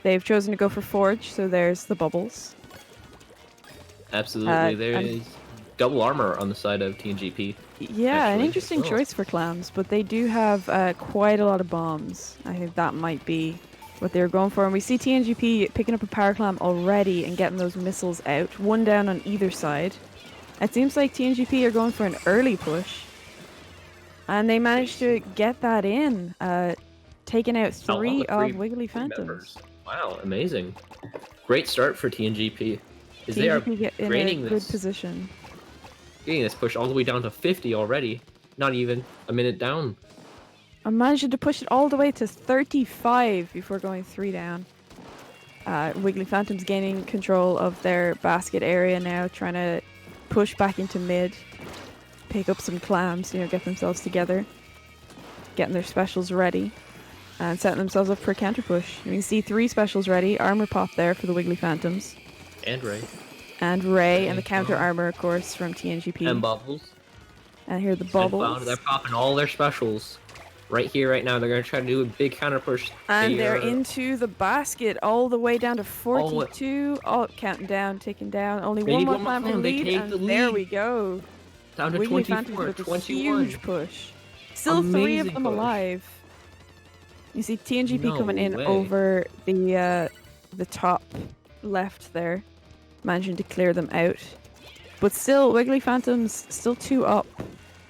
They've chosen to go for Forge, so there's the bubbles. Absolutely, there And is double armor on the side of TNGP. yeah, an Actually, as interesting well. choice for clams, but they do have quite a lot of bombs. I think that might be what they're going for. And we see TNGP picking up a power clam already and getting those missiles out. One down on either side. It seems like TNGP are going for an early push. And they managed to get that in, taking out Oh, all three the of three Wiggly members. Phantoms. Wow, amazing. Great start for TNGP. As they are TNGP get in a draining good this, position. getting this push all the way down to 50 already. Not even a minute down. I'm managing to push it all the way to 35 before going 3 down. Wiggly Phantom's gaining control of their basket area now, trying to push back into mid, pick up some clams, get themselves together, getting their specials ready, and setting themselves up for a counter push. You can see 3 specials ready, armor pop there for the Wiggly Phantoms. And Ray. And Ray, and the counter armor, of course, from TNGP. And Bubbles. And here are the And bubbles. Cloud. They're popping all their specials. Right here, right now. They're going to try to do a big counter push. And they're into the basket all the way down to 42. Oh, counting down, ticking down. Only one more clam to lead, and there we go. Down to Wiggly 24, Phantoms with a 21. huge push. Still 3 of them alive. You see TNGP coming in over the top left there, managing to clear them out. But still, Wiggly Phantoms still 2 up,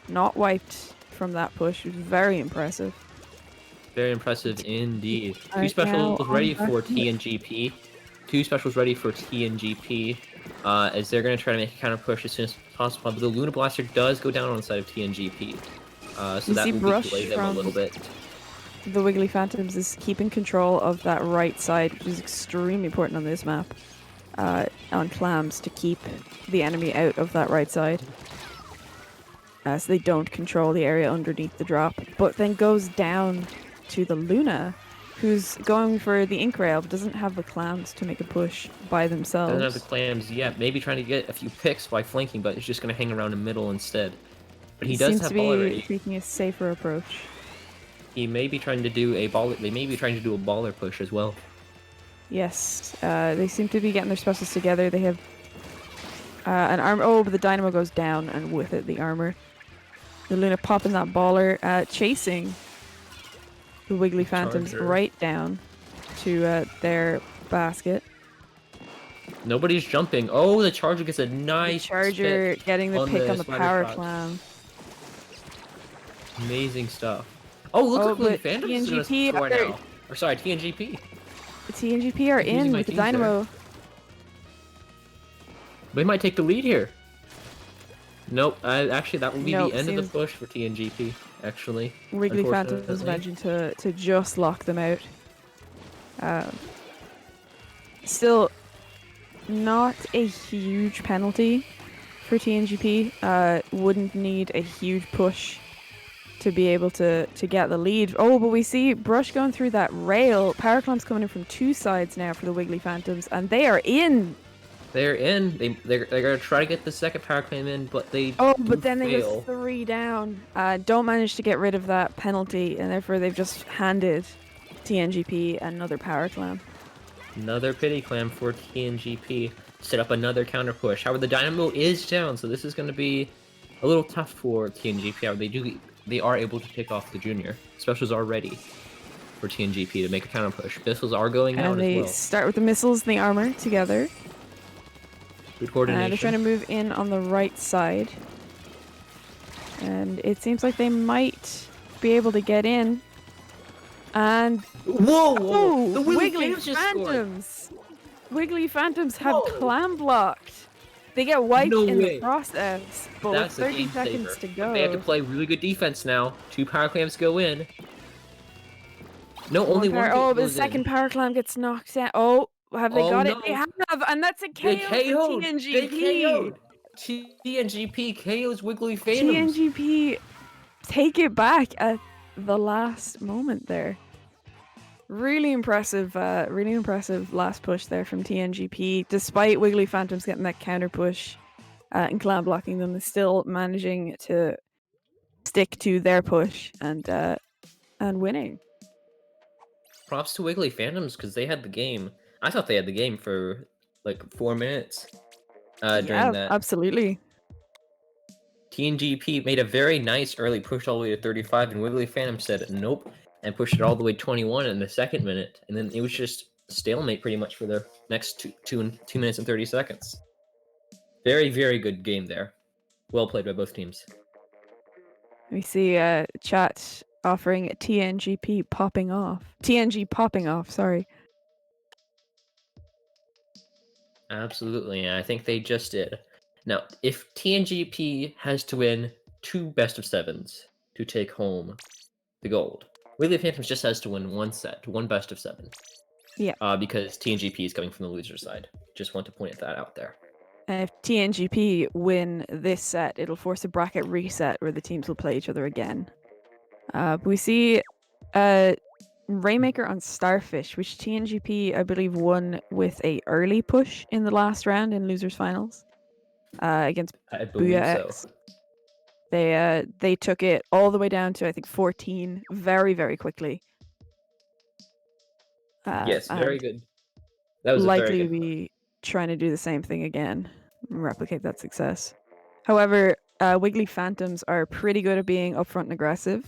not wiped from that push. It was very impressive. Very impressive indeed. 2 specials ready for TNGP. 2 specials ready for TNGP. As they're going to try to make a counter push as soon as possible. But the Luna Blaster does go down on the side of TNGP. So that will delay them a little bit. The Wiggly Phantoms is keeping control of that right side, which is extremely important on this map. On clams to keep the enemy out of that right side. So they don't control the area underneath the drop. But then goes down to the Luna, who's going for the Ink Rail, but doesn't have the clams to make a push by themselves. Doesn't have the clams yet. Maybe trying to get a few picks by flanking, but it's just going to hang around the middle instead. But he does have ball already. Seems to be taking a safer approach. He may be trying to do a baller. They may be trying to do a baller push as well. Yes, they seem to be getting their specials together. They have an armor. Oh, but the dynamo goes down, and with it, the armor. The Luna popping that baller, chasing the Wiggly Phantoms right down to their basket. Nobody's jumping. Oh, the Charger gets a nice Charger getting the pick on the power clam. Amazing stuff. Oh, look at Wiggly Phantoms TNGP right now. Or sorry, TNGP. The TNGP are in with the dynamo. They might take the lead here. Nope. Actually, that will be the end of the push for TNGP. Actually, Wiggly Phantoms is managing to just lock them out. Still, not a huge penalty for TNGP. Wouldn't need a huge push to be able to get the lead. Oh, but we see Brush going through that rail. Power Clam's coming in from 2 sides now for the Wiggly Phantoms, and they are in. They're in. They're gonna try to get the second power clam in, but they but then they go 3 down. Don't manage to get rid of that penalty, and therefore they've just handed TNGP another power clam. Another pity clam for TNGP. Set up another counter push. However, the dynamo is down, so this is going to be a little tough for TNGP. However, they are able to pick off the junior. Specials are ready for TNGP to make a counter push. Missiles are going out as well. And they start with the missiles and the armor together. Good coordination. They're trying to move in on the right side. And it seems like they might be able to get in. And whoa! The Wiggly Phantoms! Wiggly Phantoms have clam blocked. They get wiped in the process, but with 30 seconds to go. They have to play really good defense now. 2 power clams go in. No, only one. Oh, but the second power clam gets knocked out. Oh, have they got it? They have, and that's a KO for TNGP. They KO'd. TNGP KO's Wiggly Phantoms. TNGP take it back at the last moment there. Really impressive last push there from TNGP. Despite Wiggly Phantoms getting that counter push and clam blocking them, they're still managing to stick to their push and winning. props to Wiggly Phantoms because they had the game. I thought they had the game for like 4 minutes during Yeah, that. absolutely. TNGP made a very nice early push all the way to 35, and Wiggly Phantom said nope and pushed it all the way to 21 in the second minute, and then it was just stalemate pretty much for the next 2 minutes and 30 seconds. Very, very good game there. Well played by both teams. We see chat offering TNGP popping off. TNG popping off, sorry. Absolutely, and I think they just did. Now, if TNGP has to win 2 best of 7s to take home the gold, Wiggly Phantoms just has to win 1 best of 7. Yeah. Because TNGP is coming from the loser side. Just want to point that out there. And if TNGP win this set, it'll force a bracket reset where the teams will play each other again. We see Rainmaker on Starfish, which TNGP, I believe, won with a early push in the last round in losers finals against I believe Booyah so. X. They took it all the way down to I think 14 very, very quickly. Yes, very and good. That was likely a very good be trying to do the same thing again, replicate that success. However, Wiggly Phantoms are pretty good at being upfront and aggressive,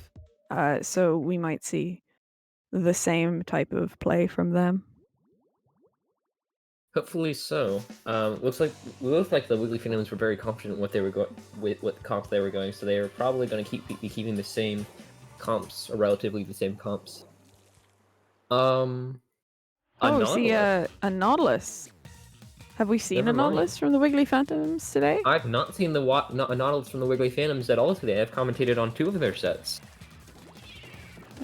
so we might see the same type of play from them. Hopefully so. Looks like the Wiggly Phantoms were very confident what they were going with what comp they were going, so they are probably going to be keeping the same comps or relatively the same comps. Oh, see, Nautilus. a Nautilus. Have we seen Never a mind. Nautilus from the Wiggly Phantoms today? I've not seen the Nautilus from the Wiggly Phantoms at all today. I've commentated on 2 of their sets.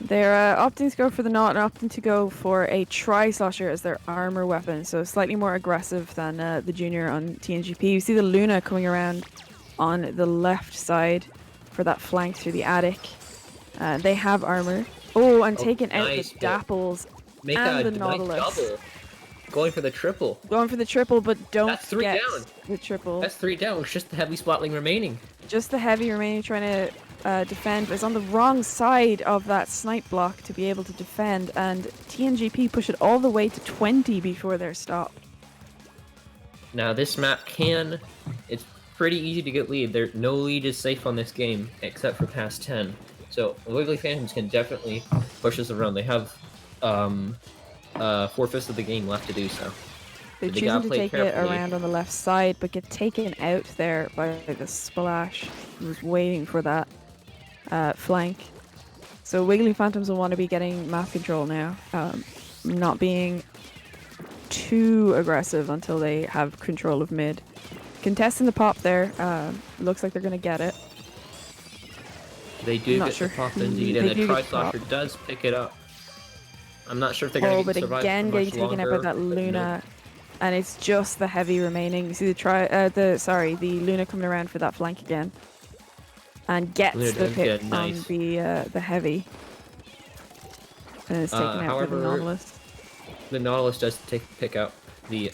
They're opting to go for the Naut and opting to go for a Tri-Slosher as their armor weapon, so slightly more aggressive than the Junior on TNGP. You see the Luna coming around on the left side for that flank through the attic. They have armor. Oh, and taking out nice the Dapples Make and a the nice Nautilus. double. Going for the triple. Going for the triple, but don't That's 3 get down. the triple. That's 3 down. It's just the heavy spotling remaining. Just the heavy remaining trying to defend, but it's on the wrong side of that snipe block to be able to defend, and TNGP push it all the way to 20 before they're stopped. Now this map it's pretty easy to get lead. No lead is safe on this game except for past 10. So Wiggly Phantoms can definitely push us around. They have 4/5 of the game left to do so. They're They choosing gotta to play take it carefully. around on the left side, but get taken out there by the splash. I was waiting for that flank. So Wiggly Phantoms will want to be getting map control now, not being too aggressive until they have control of mid. Contesting the pop there, looks like they're going to get it. They do Not get sure the pop who- indeed, they and the do get the Tri-Slosher pop. does pick it up. I'm not sure if they're going to But survive again for much getting taken out by longer, that but Luna, and it's just the heavy remaining. You see the Luna coming around for that flank again, and gets Luna the does pick get on nice. the heavy, and it's taken out by However, the Nautilus. The Nautilus does pick out the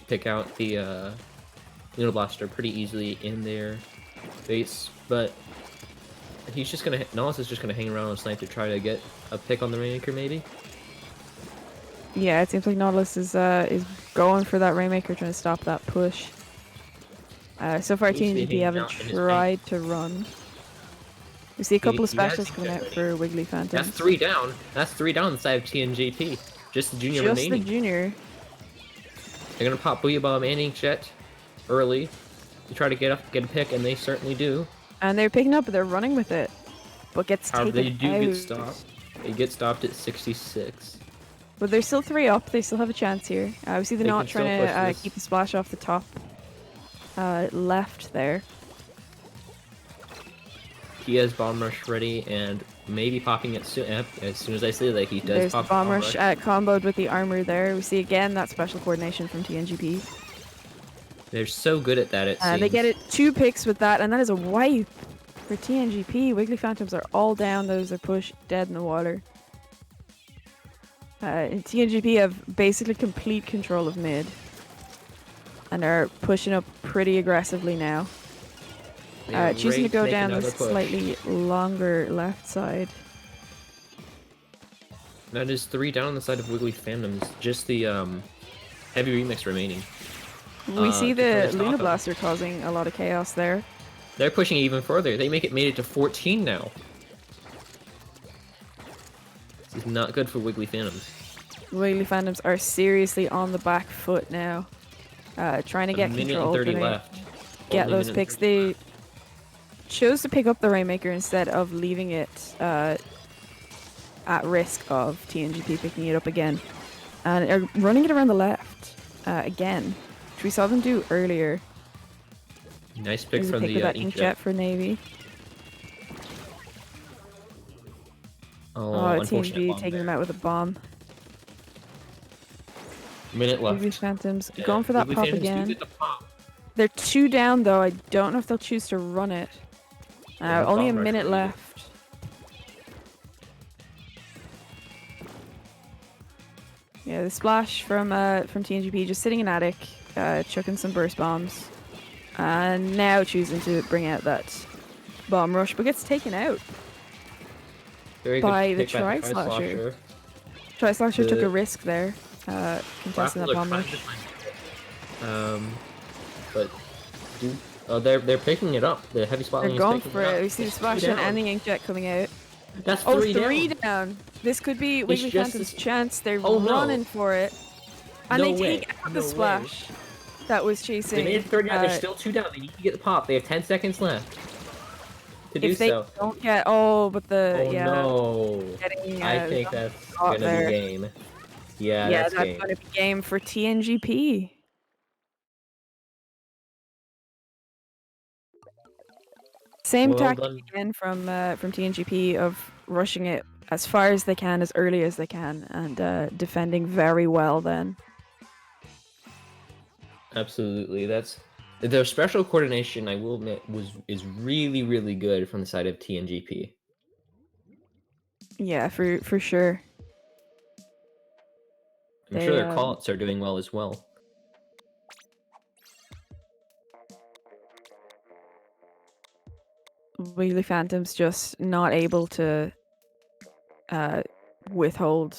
Luna Blaster pretty easily in their base, but Nautilus is just gonna hang around on Snipe to try to get a pick on the Rainmaker maybe. Yeah, it seems like Nautilus is going for that Rainmaker, trying to stop that push. So far, Seems to be TNGP hanging haven't out in his tried to run. We see a couple of He has specials coming out definitely. for Wiggly Phantoms. That's 3 down. That's 3 down the side of TNGP. Just the Junior Just remaining. the Junior. They're gonna pop Booyah Bomb and Inkjet early to try to get a pick, and they certainly do. And they're picking up, they're running with it. But gets However, they taken do out. get stopped. They get stopped at 66. But they're still 3 up, they still have a chance here. We see the They Knot can still trying push to this. keep the splash off the top left there. He has Bomb Rush ready and maybe popping it soon. As soon as I say that, he does There's the pop Bomb Rush comboed with the armor there. We see again that special coordination from TNGP. They're so good at that, it seems. They get it 2 picks with that, and that is a wipe for TNGP. Wiggly Phantoms are all down. Those are pushed dead in the water. And TNGP have basically complete control of mid, and are pushing up pretty aggressively now. They're Choosing to ready go make down the another push. slightly longer left side. That is 3 down on the side of Wiggly Phantoms. Just the heavy remix remaining. We see to try the to stop Luna him. Blaster causing a lot of chaos there. They're pushing even further. They made it to 14 now. This is not good for Wiggly Phantoms. Wiggly Phantoms are seriously on the back foot now. Trying to A get minute control. and 30 Trying to left. get Only those minute and picks. 30 They left. chose to pick up the Rainmaker instead of leaving it at risk of TNGP picking it up again. And are running it around the left again, which we saw them do earlier. Nice pick There's a from pick the with that Inkjet. Inkjet for Navy. Oh, unfortunate TNG bomb taking them there. out with a bomb. Minute left. Wiggly Phantoms Yeah, going for that Wiggly pop Phantoms do again. get the pop. They're 2 down though. I don't know if they'll choose to run it. They have Only a bomb rush minute ready. left. Yeah, the splash from TNGP just sitting in attic, chucking some burst bombs, and now choosing to bring out that bomb rush, but gets taken out Very by good the pick by the Tri-Slasher. Tri-Slasher. Tri-Slasher took The a risk there, contesting that Grapple are bomb trying rush. to find it. But they're picking it up. The heavy They're spotting is going picking for it up. it. We see the It's splash 2 and down. the Inkjet coming out. That's Oh, 3 3 down. down. This could be Wiggly just Phantom's as- chance. They're Oh, no. running for it. And No they way. take out No the way. splash that was They chasing. made it 30 down. They're still 2 down. They need to get the pop. They have 10 seconds left to do if they so. don't get... Oh, but the... Oh yeah, no. getting, I think the that's caught gonna there. be game. Yeah, Yeah, that's that's game. going to be game for TNGP. Same Well tactic done. again from TNGP of rushing it as far as they can, as early as they can, and defending very well then. Absolutely. That's their special coordination, I will admit, is really, really good from the side of TNGP. Yeah, for sure. I'm sure their They call-ups are doing well as well. Wiggly Phantom's just not able to withstand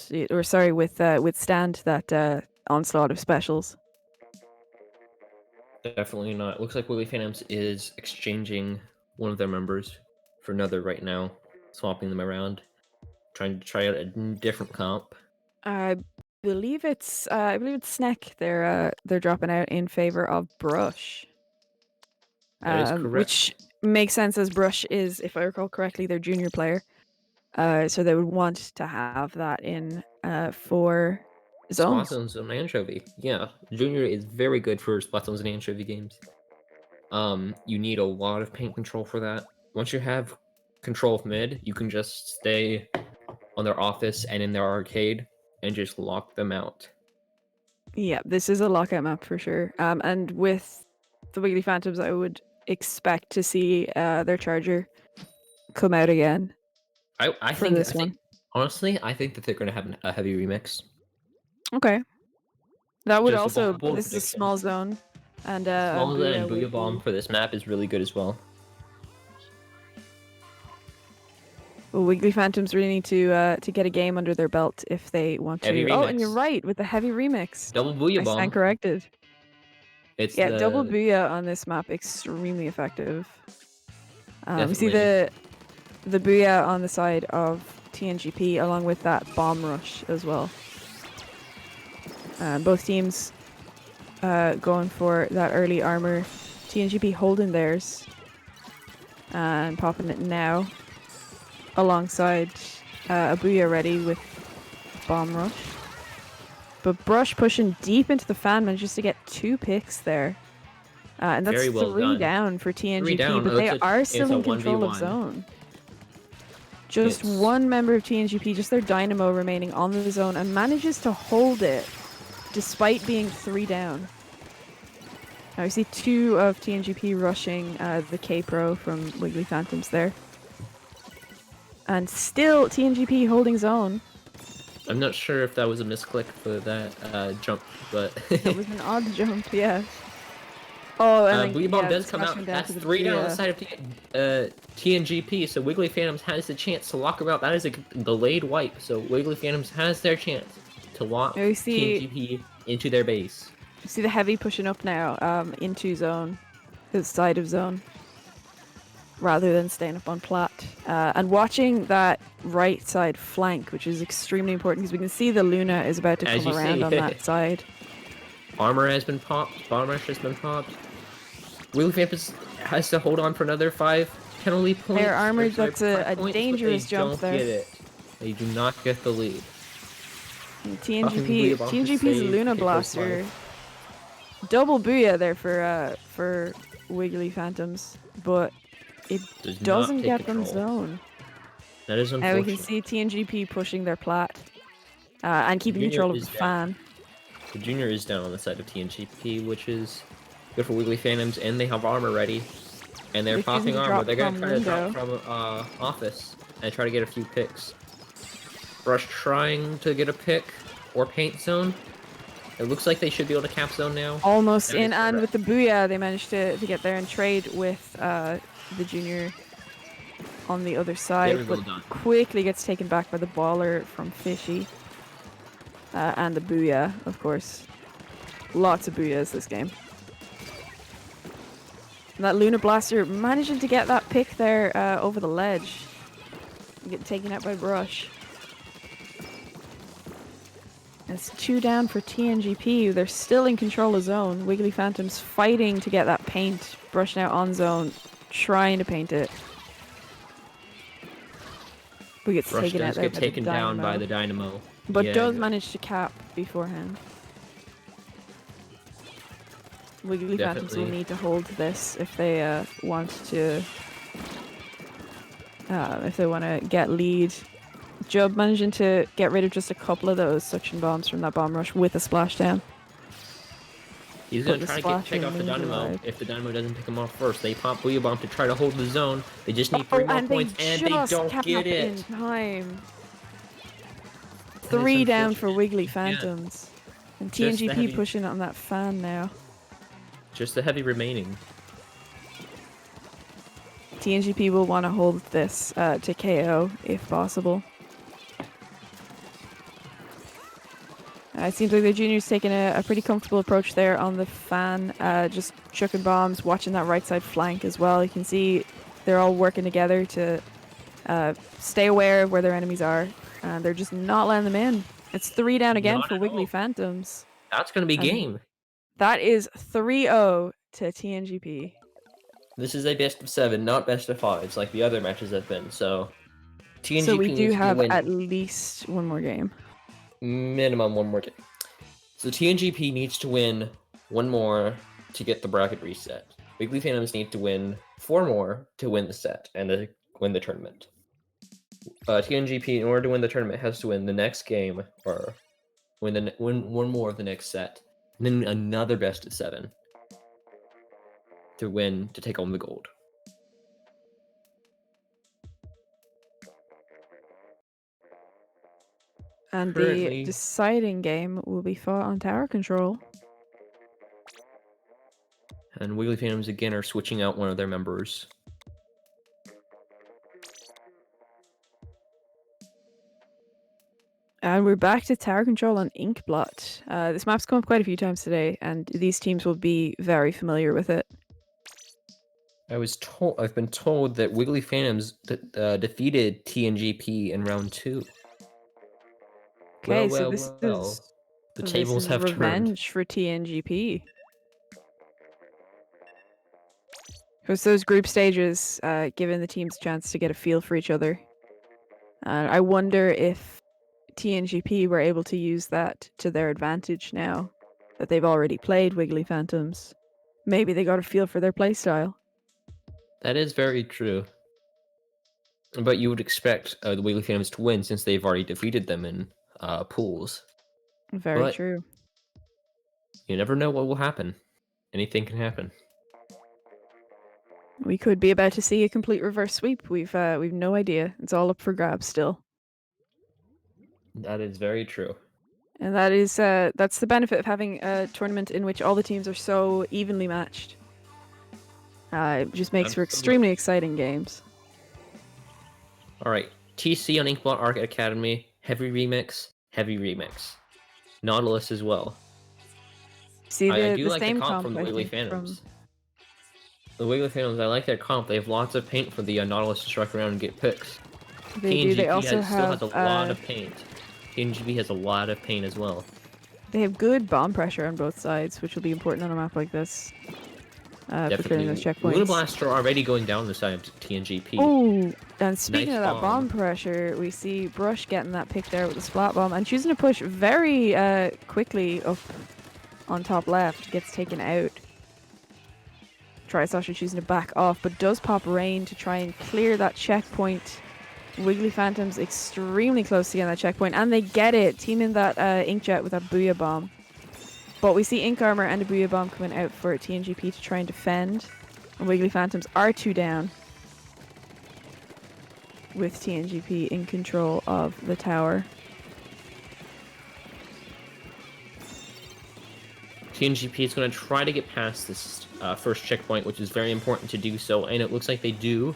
that onslaught of specials. Definitely not. Looks like Willie Phantoms is exchanging one of their members for another right now, swapping them around, trying to try out a different comp. I believe it's Snack. They're dropping out in favor of Brush. That is correct. Which makes sense as Brush is, if I recall correctly, their junior player. So they would want to have that in for zones. Spot zones and anchovy. Yeah, Junior is very good for spot zones and anchovy games. You need a lot of paint control for that. Once you have control of mid, you can just stay on their office and in their arcade and just lock them out. Yeah, this is a lockout map for sure. And with the Wiggly Phantoms, I would expect to see their charger come out again. I for think this one. Honestly, I think that they're going to have a heavy remix. Okay. That would Just a also. bold This is a prediction. small zone, and Small Booyah and would Booyah Bomb be- for this map is really good as well. Well, Wiggly Phantoms really need to get a game under their belt if they want Heavy to. Oh, and remix. you're right with the heavy remix. Double Booyah I Bomb. stand corrected. It's Yeah, the double Booyah on this map, extremely effective. We see Definitely. the Booyah on the side of TNGP along with that bomb rush as well. Both teams going for that early armor. TNGP holding theirs and popping it now alongside a Booyah ready with bomb rush. But Brush pushing deep into the fan just to get 2 picks there. And that's Very well 3 done. down for TNGP, 3 down. but they are still in control of 1v1. zone. Just It's- one member of TNGP, just their Dynamo remaining on the zone, and manages to hold it despite being 3 down. Now we see 2 of TNGP rushing the K-Pro from Wiggly Phantoms there. And still TNGP holding zone. I'm not sure if that was a misclick for that jump, but That was an odd jump, yeah. Oh, and then Booyah Bomb yeah, does come smashing out. down That's to the 3 down on the Booyah. side of TNGP, so Wiggly Phantoms has the chance to lock her out. That is a delayed wipe, so Wiggly Phantoms has their chance to lock Now we TNGP into their base. see the heavy pushing up now, into zone, the side of zone, rather than staying up on plat. And watching that right side flank, which is extremely important because we can see the Luna is about to As come you around see, on that side. armor has been popped, bomb rush has been popped. Wiggly Phantoms has to hold on for another 5 penalty points. They're armored. Sorry, That's 5 a points, but they dangerous jump don't there. get it. They do not get the lead. And Popping the Booyah Bomb to TNGP's save Luna Keiko's Blaster. life. Double Booyah there for Wiggly Phantoms, but it Does not doesn't take get them control. zone. That is Now we can unfortunate. see TNGP pushing their plat and keeping Junior control of is the down. fan. The Junior is down on the side of TNGP, which is good for Wiggly Phantoms, and they have armor ready. And they're They're choosing popping to armor. drop They're gonna from try to drop window. from office and try to get a few picks. Rush trying to get a pick or paint zone. It looks like they should be able to cap zone now. Almost That in, is and with correct. the Booyah, they managed to get there and trade with the Junior on the other side, Very but well done. quickly gets taken back by the baller from Fishy. And the Booyah, of course. Lots of Booyahs this game. And that Luna Blaster managing to get that pick there over the ledge. Get taken out by Brush. It's 2 down for TNGP. They're still in control of zone. Wiggly Phantoms fighting to get that paint. Brush now on zone, trying to paint it. But gets Rush taken out does there get by taken the down by Dynamo. the Dynamo. But Yeah, does good. manage to cap beforehand. Wiggly Phantoms will Definitely. need to hold this if they want to get lead. Jubb managing to get rid of just a couple of those suction bombs from that bomb rush with a splashdown. He's But gonna the try to splash take off the remains Dynamo. alive. If the Dynamo doesn't pick him off first, they pop Booyah Bomb to try to hold the zone. They just need 3 Oh, more and they points, and they just don't cap get in it. time. That is 3 down for unfortunate. Wiggly Yeah, Phantoms. And just the TNGP heavy, pushing on that fan now. just the heavy remaining. TNGP will want to hold this to KO if possible. It seems like the Junior's taking a pretty comfortable approach there on the fan, just chucking bombs, watching that right side flank as well. You can see they're all working together to stay aware of where their enemies are, and they're just not letting them in. It's 3 down again Not for at Wiggly all. Phantoms, That's gonna be and game. that is 3-0 to TNGP. This is a best of 7, not best of 5s like the other matches have been. So So we TNGP do needs to have at win least one more game. minimum 1 more game. So TNGP needs to win 1 more to get the bracket reset. Wiggly Phantoms need to win 4 more to win the set and to win the tournament. TNGP, in order to win the tournament, has to win the next game or win 1 more of the next set, and then another best of 7 to win to take home the gold. And the Currently, deciding game will be fought on tower control. and Wiggly Phantoms again are switching out one of their members. And we're back to tower control on Inkblot. This map's come up quite a few times today, and these teams will be very familiar with it. I've been told that Wiggly Phantoms defeated TNGP in round 2. Okay, so Well. The tables is have turned. revenge for TNGP. Because those group stages, giving the teams a chance to get a feel for each other. I wonder if TNGP were able to use that to their advantage now that they've already played Wiggly Phantoms. Maybe they got a feel for their playstyle. That is very true. But you would expect the Wiggly Phantoms to win since they've already defeated them in pools. Very But true. you never know what will happen. Anything can happen. We could be about to see a complete reverse sweep. We've no idea. It's all up for grabs still. That is very true. And that's the benefit of having a tournament in which all the teams are so evenly matched. It just makes for Absolutely. extremely exciting games. All right, TC on Inkblot Arcade Academy, heavy remix, heavy remix. Nautilus as well. See I the do like the same comp comp from the I Wiggly think from Phantoms. The Wiggly Phantoms, I like their comp. They have lots of paint for the Nautilus to strike around and get picks. they do. They also Still has have a lot of paint. TNGP has a lot of paint as well. they have good bomb pressure on both sides, which will be important on a map like this. For clearing those Definitely. checkpoints. Lunablasts are already going down the side of TNGP. Oh, and speaking Nice of that bomb pressure, we see Brush getting that pick there with the splat bomb and choosing to push very quickly up on top left. Gets taken out. Sasha choosing to back off, but does pop Rain to try and clear that checkpoint. Wiggly Phantom's extremely close to getting that checkpoint, and they get it, teaming that Inkjet with that Booyah Bomb. But we see Ink Armor and a Booyah Bomb coming out for TNGP to try and defend. And Wiggly Phantoms are 2 down, with TNGP in control of the tower. TNGP is going to try to get past this first checkpoint, which is very important to do so, and it looks like they do.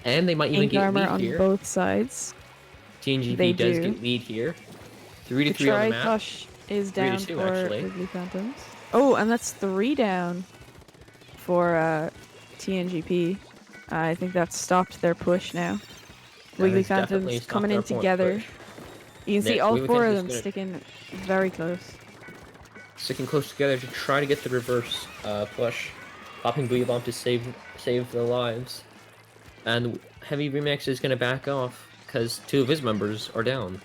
And they might even Ink get Armor lead on here. both sides. TNGP does get lead here. 3-3 on the map. Tri-Tosh is down 3-2 for actually. Wiggly Phantoms. Oh, and that's 3 down for TNGP. I think that stopped their push now. Wiggly Phantoms coming in together. You can see all 4 of them sticking very close. Sticking close together to try to get the reverse push. Popping Booyah Bomb to save their lives. And Heavy Remix is going to back off because 2 of his members are down.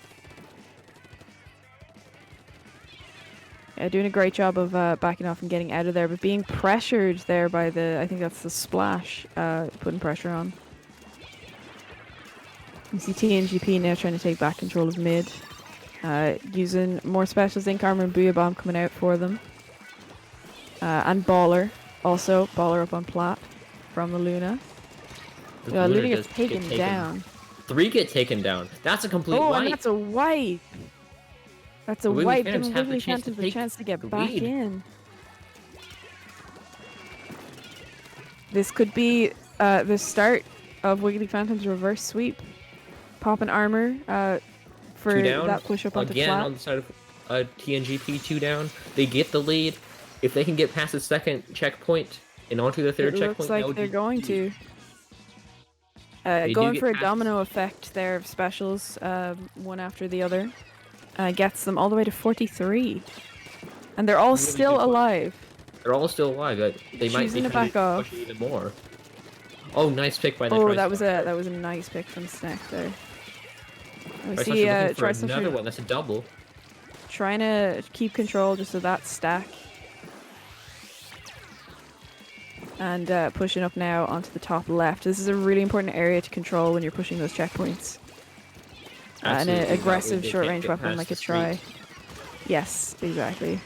Yeah, doing a great job of backing off and getting out of there, but being pressured there by I think that's the splash, putting pressure on. You see TNGP now trying to take back control of mid. Using more specials, Ink Armor and Booyah Bomb coming out for them. And Baller, also. Baller up on plat from the Luna. Luna gets taken down. 3 get taken down. That's a complete wipe. Oh, and that's a wipe! That's a wipe, giving Wiggly Phantoms a chance to get back in. This could be the start of Wiggly Phantom's reverse sweep. Popping armor for that push up onto again flat. on the side of TNGP, 2 down. They get the lead. If they can get past the second checkpoint and onto the third checkpoint, looks like they're going to. Going for a domino effect there of specials, one after the other. Gets them all the way to 43. And they're all still alive. They're all still alive. They might be trying to push even more. Oh, nice pick by the Oh, that was a nice pick from Snack there. We see another one. That's a double. Trying to keep control just of that stack. And pushing up now onto the top left. This is a really important area to control when you're pushing those checkpoints. An aggressive short-range weapon like a Tri. Yes, exactly.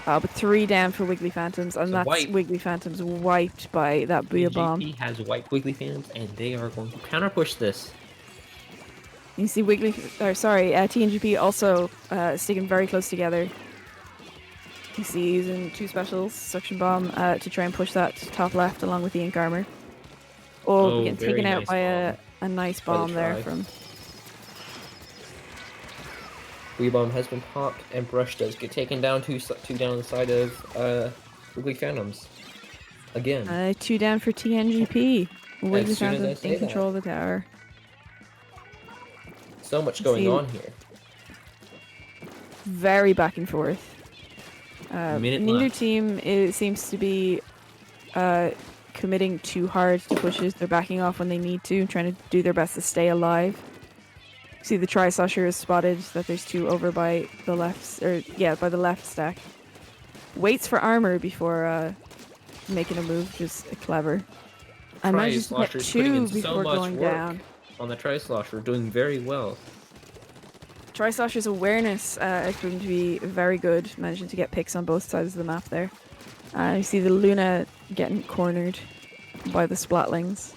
But 3 down for Wiggly Phantoms, and that's Wiggly Phantoms wiped by that Booyah Bomb. TNGP has wiped Wiggly Phantoms, and they are going to counter-push this. You see TNGP also sticking very close together. You see using 2 specials, Suction Bomb, to try and push that top left along with the Ink Armor. Oh, getting taken out by a nice bomb there from... Booyah Bomb has been popped, and Brush does get taken down 2 down the side of Wiggly Phantoms. Again. 2 down for TNGP. Wiggly Phantoms in control of the tower. So much going on here. Very back and forth. Neither team seems to be committing too hard to pushes. They're backing off when they need to, trying to do their best to stay alive. See the Tri-Slasher has spotted that there's 2 over by the left, by the left stack. Waits for armor before making a move, which is clever. I managed to get 2 before going down. On the Tri-Slasher, doing very well. Tri-Slasher's awareness is proven to be very good, managing to get picks on both sides of the map there. You see the Luna getting cornered by the Splatlings.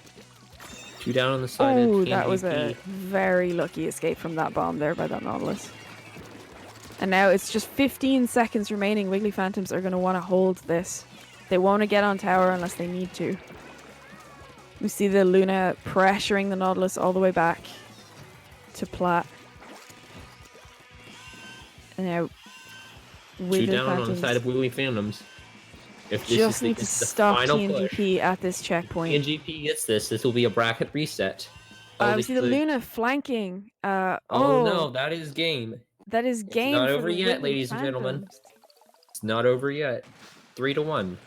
2 down on the side of TNGP. That was a very lucky escape from that bomb there by that Nautilus. And now it's just 15 seconds remaining. Wiggly Phantoms are going to want to hold this. They won't get on tower unless they need to. We see the Luna pressuring the Nautilus all the way back to plat. And now Two Wiggly down on the side Phantoms of Wiggly Phantoms. If this just is need to this is the stop final push, TNGP at this checkpoint. TNGP gets this. This will be a bracket reset. We see the Luna flanking. Oh no, that is game. That is It's game not for over the yet, Wiggly ladies and gentlemen. Phantoms. It's not over yet. 3-1.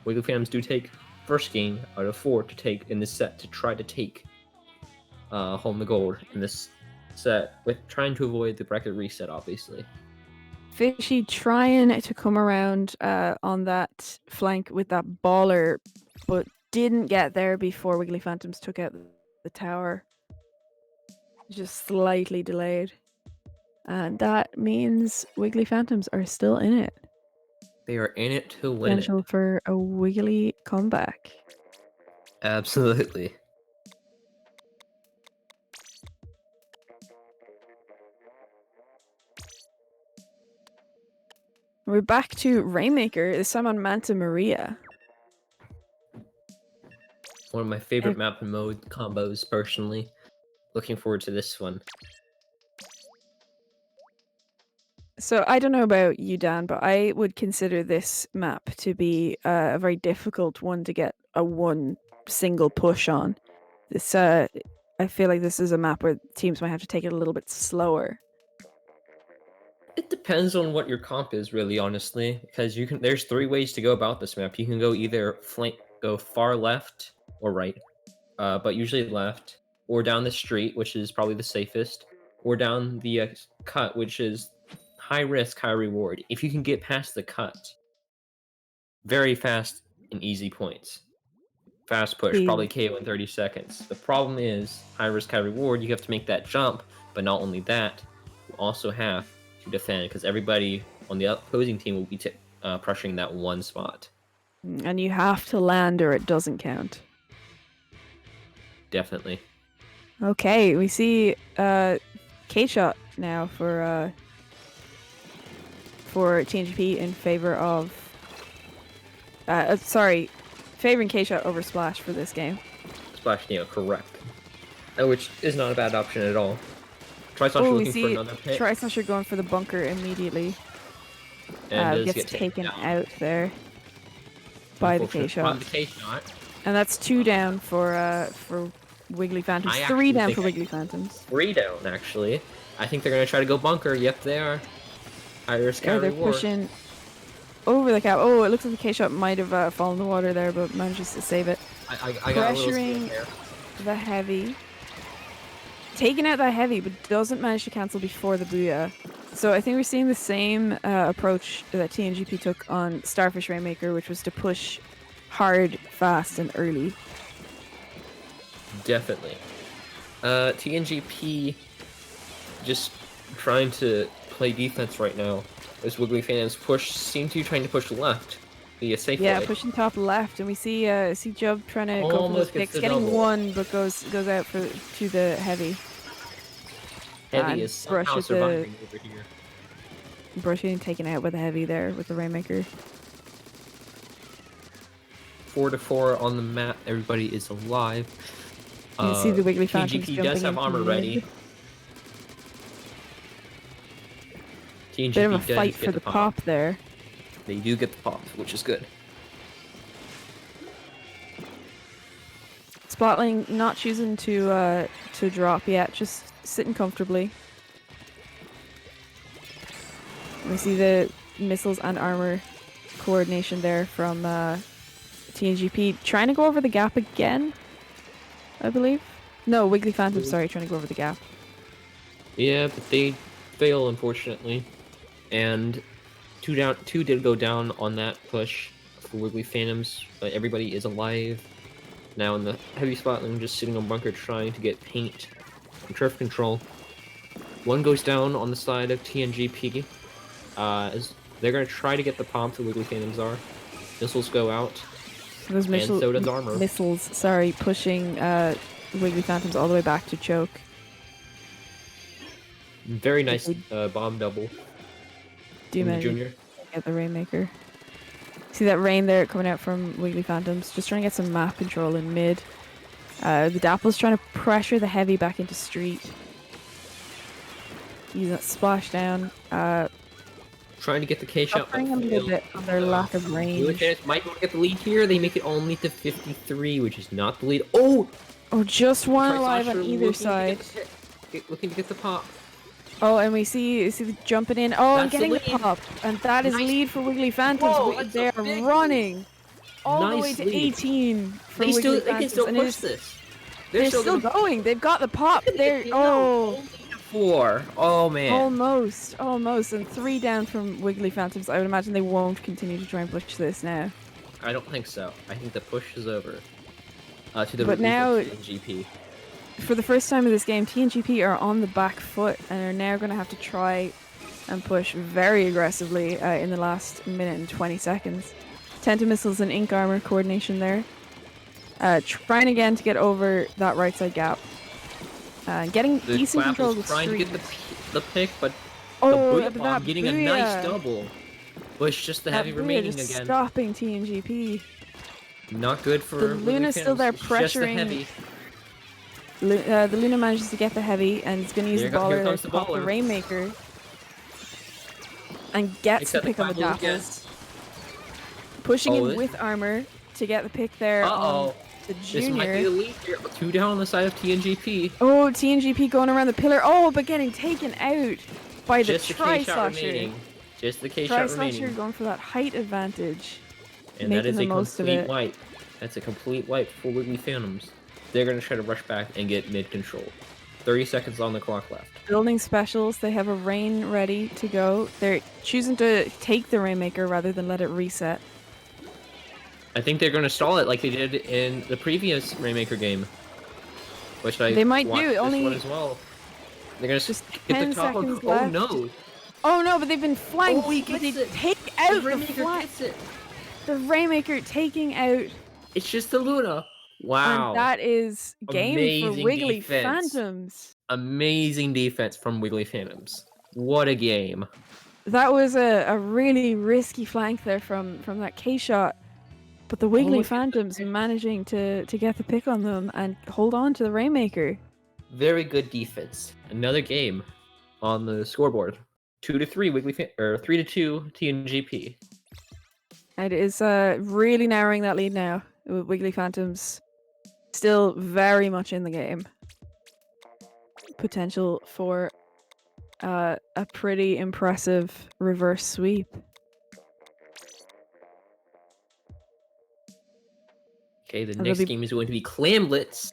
Wiggly Phantoms do take first game out of 4 to take in this set to try to take home the gold in this set, with trying to avoid the bracket reset, obviously. Fishy trying to come around on that flank with that baller, but didn't get there before Wiggly Phantoms took out the tower. Just slightly delayed. And that means Wiggly Phantoms are still in it. They are in it to win it. Potential for a Wiggly comeback. Absolutely. We're back to Rainmaker, this time on Manta Maria. One of my favorite map and mode combos, personally. Looking forward to this one. So I don't know about you, Dan, but I would consider this map to be a very difficult one to get a one single push on. This, I feel like this is a map where teams might have to take it a little bit slower. It depends on what your comp is, really, honestly, because there's 3 ways to go about this map. You can go either go far left or right, but usually left, or down the street, which is probably the safest, or down the cut, which is high risk, high reward. If you can get past the cut, very fast and easy points. Fast push, probably KO in 30 seconds. The problem is, high risk, high reward, you have to make that jump, but not only that, you also have to defend, because everybody on the opposing team will be pressuring that one spot. And you have to land or it doesn't count. Definitely. Okay, we see K-Shot now for TNGP in favor of... favoring K-Shot over Splash for this game. Splash Neo, correct. Which is not a bad option at all. Trislasher looking for another pick. Trislasher going for the bunker immediately. And gets taken out there by the K-Shot. And that's 2 down for Wiggly Phantoms. 3 down for Wiggly Phantoms. 3 down, actually. I think they're going to try to go bunker. Yep, they are. Iris they're pushing over the cap. Oh, it looks like the K-Shot might have fallen in the water there, but manages to save it. I got pressuring the heavy. Taking out that heavy, but doesn't manage to cancel before the Booyah. So I think we're seeing the same approach that TNGP took on Starfish Rainmaker, which was to push hard, fast, and early. Definitely. TNGP just trying to play defense right now. As Wiggly Phantoms seem to be trying to push left. Be a safe way. Pushing top left, and we see Jub trying to go for those picks, getting one, but goes out to the heavy. Heavy is somehow surviving over here. Brush getting taken out by the heavy there with the Rainmaker. 4-4 on the map. Everybody is alive. You see the Wiggly Phantoms TNGP does have armor ready. TNGP bit of a fight for the pop there. They do get the pop, which is good. Splatling not choosing to drop yet, just sitting comfortably. We see the missiles and armor coordination there from TNGP trying to go over the gap again, I believe. No, Wiggly Phantom, sorry, trying to go over the gap. Yeah, but they fail, unfortunately. And 2 did go down on that push for Wiggly Phantoms, but everybody is alive. Now in the heavy spot, I'm just sitting on bunker trying to get paint and turf control. 1 goes down on the side of TNGP. As they're going to try to get the pump, the Wiggly Phantoms are. Missiles go out. Those and so does armor. Missiles, pushing Wiggly Phantoms all the way back to choke. Very nice bomb double. Do the Junior. Get the Rainmaker. See that rain there coming out from Wiggly Phantoms, just trying to get some map control in mid. The Dapple's trying to pressure the heavy back into street. Use that splashdown. Trying to get the K shot. Suffering a little bit on their lack of range. Might be able to get the lead here. They make it only to 53, which is not the lead. Oh! Oh, just one alive Sasha on either side. Looking to get the pop. Oh, and we see the jumping in. Oh, and That's getting the lead. pop. And that is Nice. lead for Wiggly Phantoms. Whoa, They're that's a big running all the way Nice to lead. 18 for They Wiggly can Phantoms. still And push this. they're still gonna- going. They've got the pop. They're No, only 4. Oh man. almost. And 3 down from Wiggly Phantoms. I would imagine they won't continue to try and push this now. I don't think so. I think the push is over. To the But relief now- of TNGP. For the first time in this game, TNGP are on the back foot and are now going to have to try and push very aggressively in the last minute and 20 seconds. Tenta missiles and ink armor coordination there. Trying again to get over that right side gap. Getting The decent Clap control is of the trying to street. get the pick, but Oh, the but Booyah that Bomb getting a nice Booyah. double. But it's just the That heavy Booyah remaining just again. stopping TNGP. Not good for The Luna's still there It's just the pressuring. heavy. The Luna manages to get the heavy and is going to use Here the baller comes to the pop the baller. Rainmaker. And gets Except the pick on the Clap again. Dapples. Pushing Oh, in this- with armor to get the pick there on the This might be the junior. lead here. 2 down on the side of TNGP. Oh, TNGP going around the pillar. Oh, but getting taken out by the Just the K shot Tri-Slasher. remaining. Just the K shot Tri-Slasher remaining. going for that height advantage. And that making is the a most of complete it. wipe. That's a complete wipe for Wiggly Phantoms. They're going to try to rush back and get mid control. 30 seconds on the clock left. Building specials. They have a rain ready to go. They're choosing to take the Rainmaker rather than let it reset. I think they're going to stall it like they did in the previous Rainmaker game. Which I They might watched do, this only- one as well. They're going to Just just 10 get the top seconds of... left. Oh no! Oh no, but they've been flanked. Oh, he But they gets it. take The out the Rainmaker flank. gets it! The Rainmaker taking out. It's just the Luna! Wow. And that is game for Amazing Wiggly defense. Phantoms. Amazing defense from Wiggly Phantoms. What a game. That was a really risky flank there from that K shot. But the Wiggly look at the Phantoms pick. managing to get the pick on them and hold on to the Rainmaker. Very good defense. Another game on the scoreboard. 2-3 or 3-2 TNGP. It is really narrowing that lead now. With Wiggly Phantoms still very much in the game. Potential for a pretty impressive reverse sweep. Okay, the It'll next be- game is going to be Clamblitz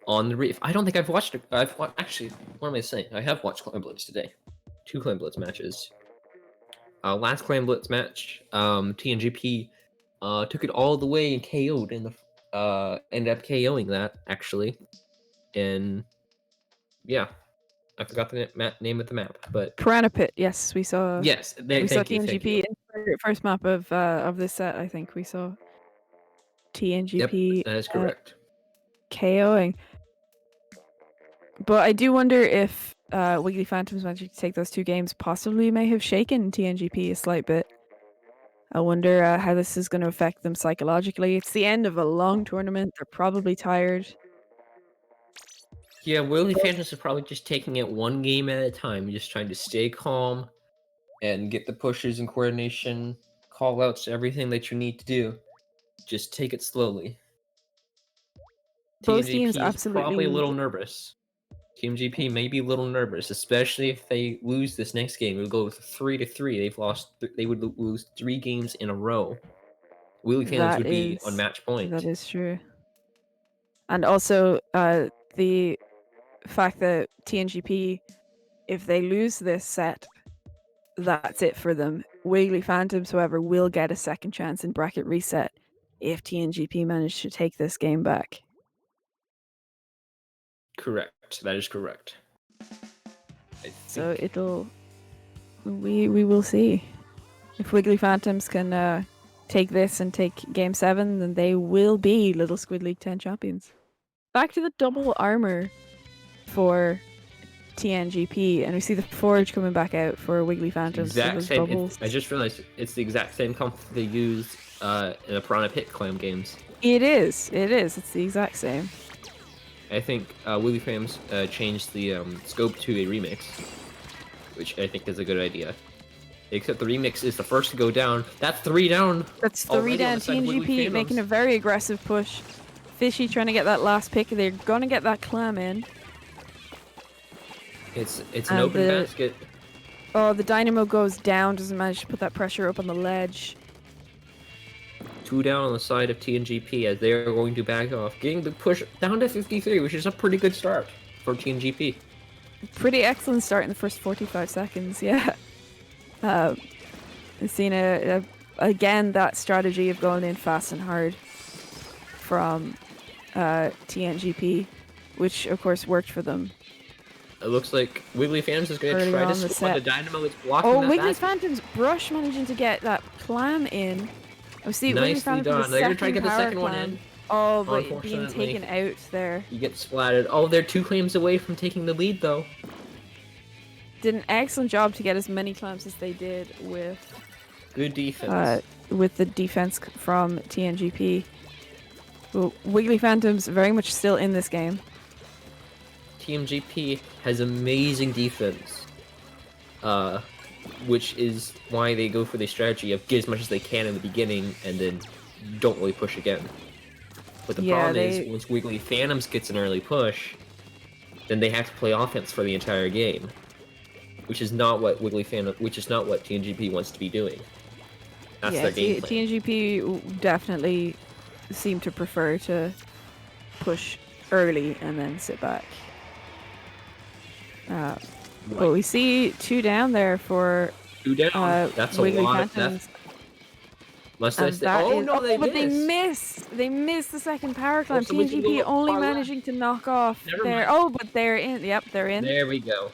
on the reef. I don't think I've watched it. Actually, what am I saying? I have watched Clamblitz today. 2 Clamblitz matches. Last Clamblitz match, TNGP took it all the way and KO'd in the ended up KOing that actually. And yeah, I forgot the name of the map, but Piranha Pit, yes, we saw. yes, We saw thank you, thank TNGP you. in the first map of this set. I think we saw TNGP Yep, that is correct. KOing. But I do wonder if Wiggly Phantoms managing to take those 2 games possibly may have shaken TNGP a slight bit. I wonder how this is going to affect them psychologically. It's the end of a long tournament. They're probably tired. Yeah, Wiggly Phantoms are probably just taking it one game at a time, just trying to stay calm and get the pushes and coordination, call outs, everything that you need to do. Just take it slowly. Both TNGP teams is absolutely probably a little nervous. Team GP may be a little nervous, especially if they lose this next game. It would go 3-3. They would lose 3 games in a row. Wiggly Phantoms would be on match point. That is true. And also, the fact that TNGP, if they lose this set, that's it for them. Wiggly Phantoms, however, will get a second chance in bracket reset if TNGP manage to take this game back. Correct. That is correct. So we will see. If Wiggly Phantoms can take this and take Game 7, then they will be Little Squid League 10 champions. Back to the double armor for TNGP, and we see the Forge coming back out for Wiggly Phantoms. So Exact those same. bubbles. I just realized it's the exact same comp they use in the Piranha Pit Clam games. It is. It is. It's the exact same. I think Wiggly Fams changed the scope to a remix, which I think is a good idea. Except the remix is the first to go down. That's 3 down. That's 3 down. TNGP making a very aggressive push. Fishy trying to get that last pick. They're gonna get that clam in. It's an open basket. Oh, the Dynamo goes down. Doesn't manage to put that pressure up on the ledge. 2 down on the side of TNGP as they are going to back off, getting the push down to 53, which is a pretty good start for TNGP. Pretty excellent start in the first 45 seconds. Yeah. We've seen again that strategy of going in fast and hard from TNGP, which of course worked for them. It looks like Wiggly Phantoms is going to try to score, but the Dynamo is blocking that Wiggly basket. Phantoms Brush managing to get that clam in. Oh, see, Nicely done. They're going to try to get the second one in. Oh, but being taken out there. You get splatted. Oh, they're 2 claims away from taking the lead, though. Did an excellent job to get as many clams as they did with good defense. With the defense from TNGP. Well, Wiggly Phantoms very much still in this game. TNGP has amazing defense, which is why they go for the strategy of get as much as they can in the beginning and then don't really push again. But the problem is, once Wiggly Phantoms gets an early push, then they have to play offense for the entire game. Which is not what TNGP wants to be doing. That's their game plan. TNGP definitely seem to prefer to push early and then sit back. But we see 2 down there for 2 down. That's a Wiggly lot. Phantoms. They miss. They miss the second power climb. So TNGP only managing to knock off there. Oh, but they're in. Yep, they're in. There we go.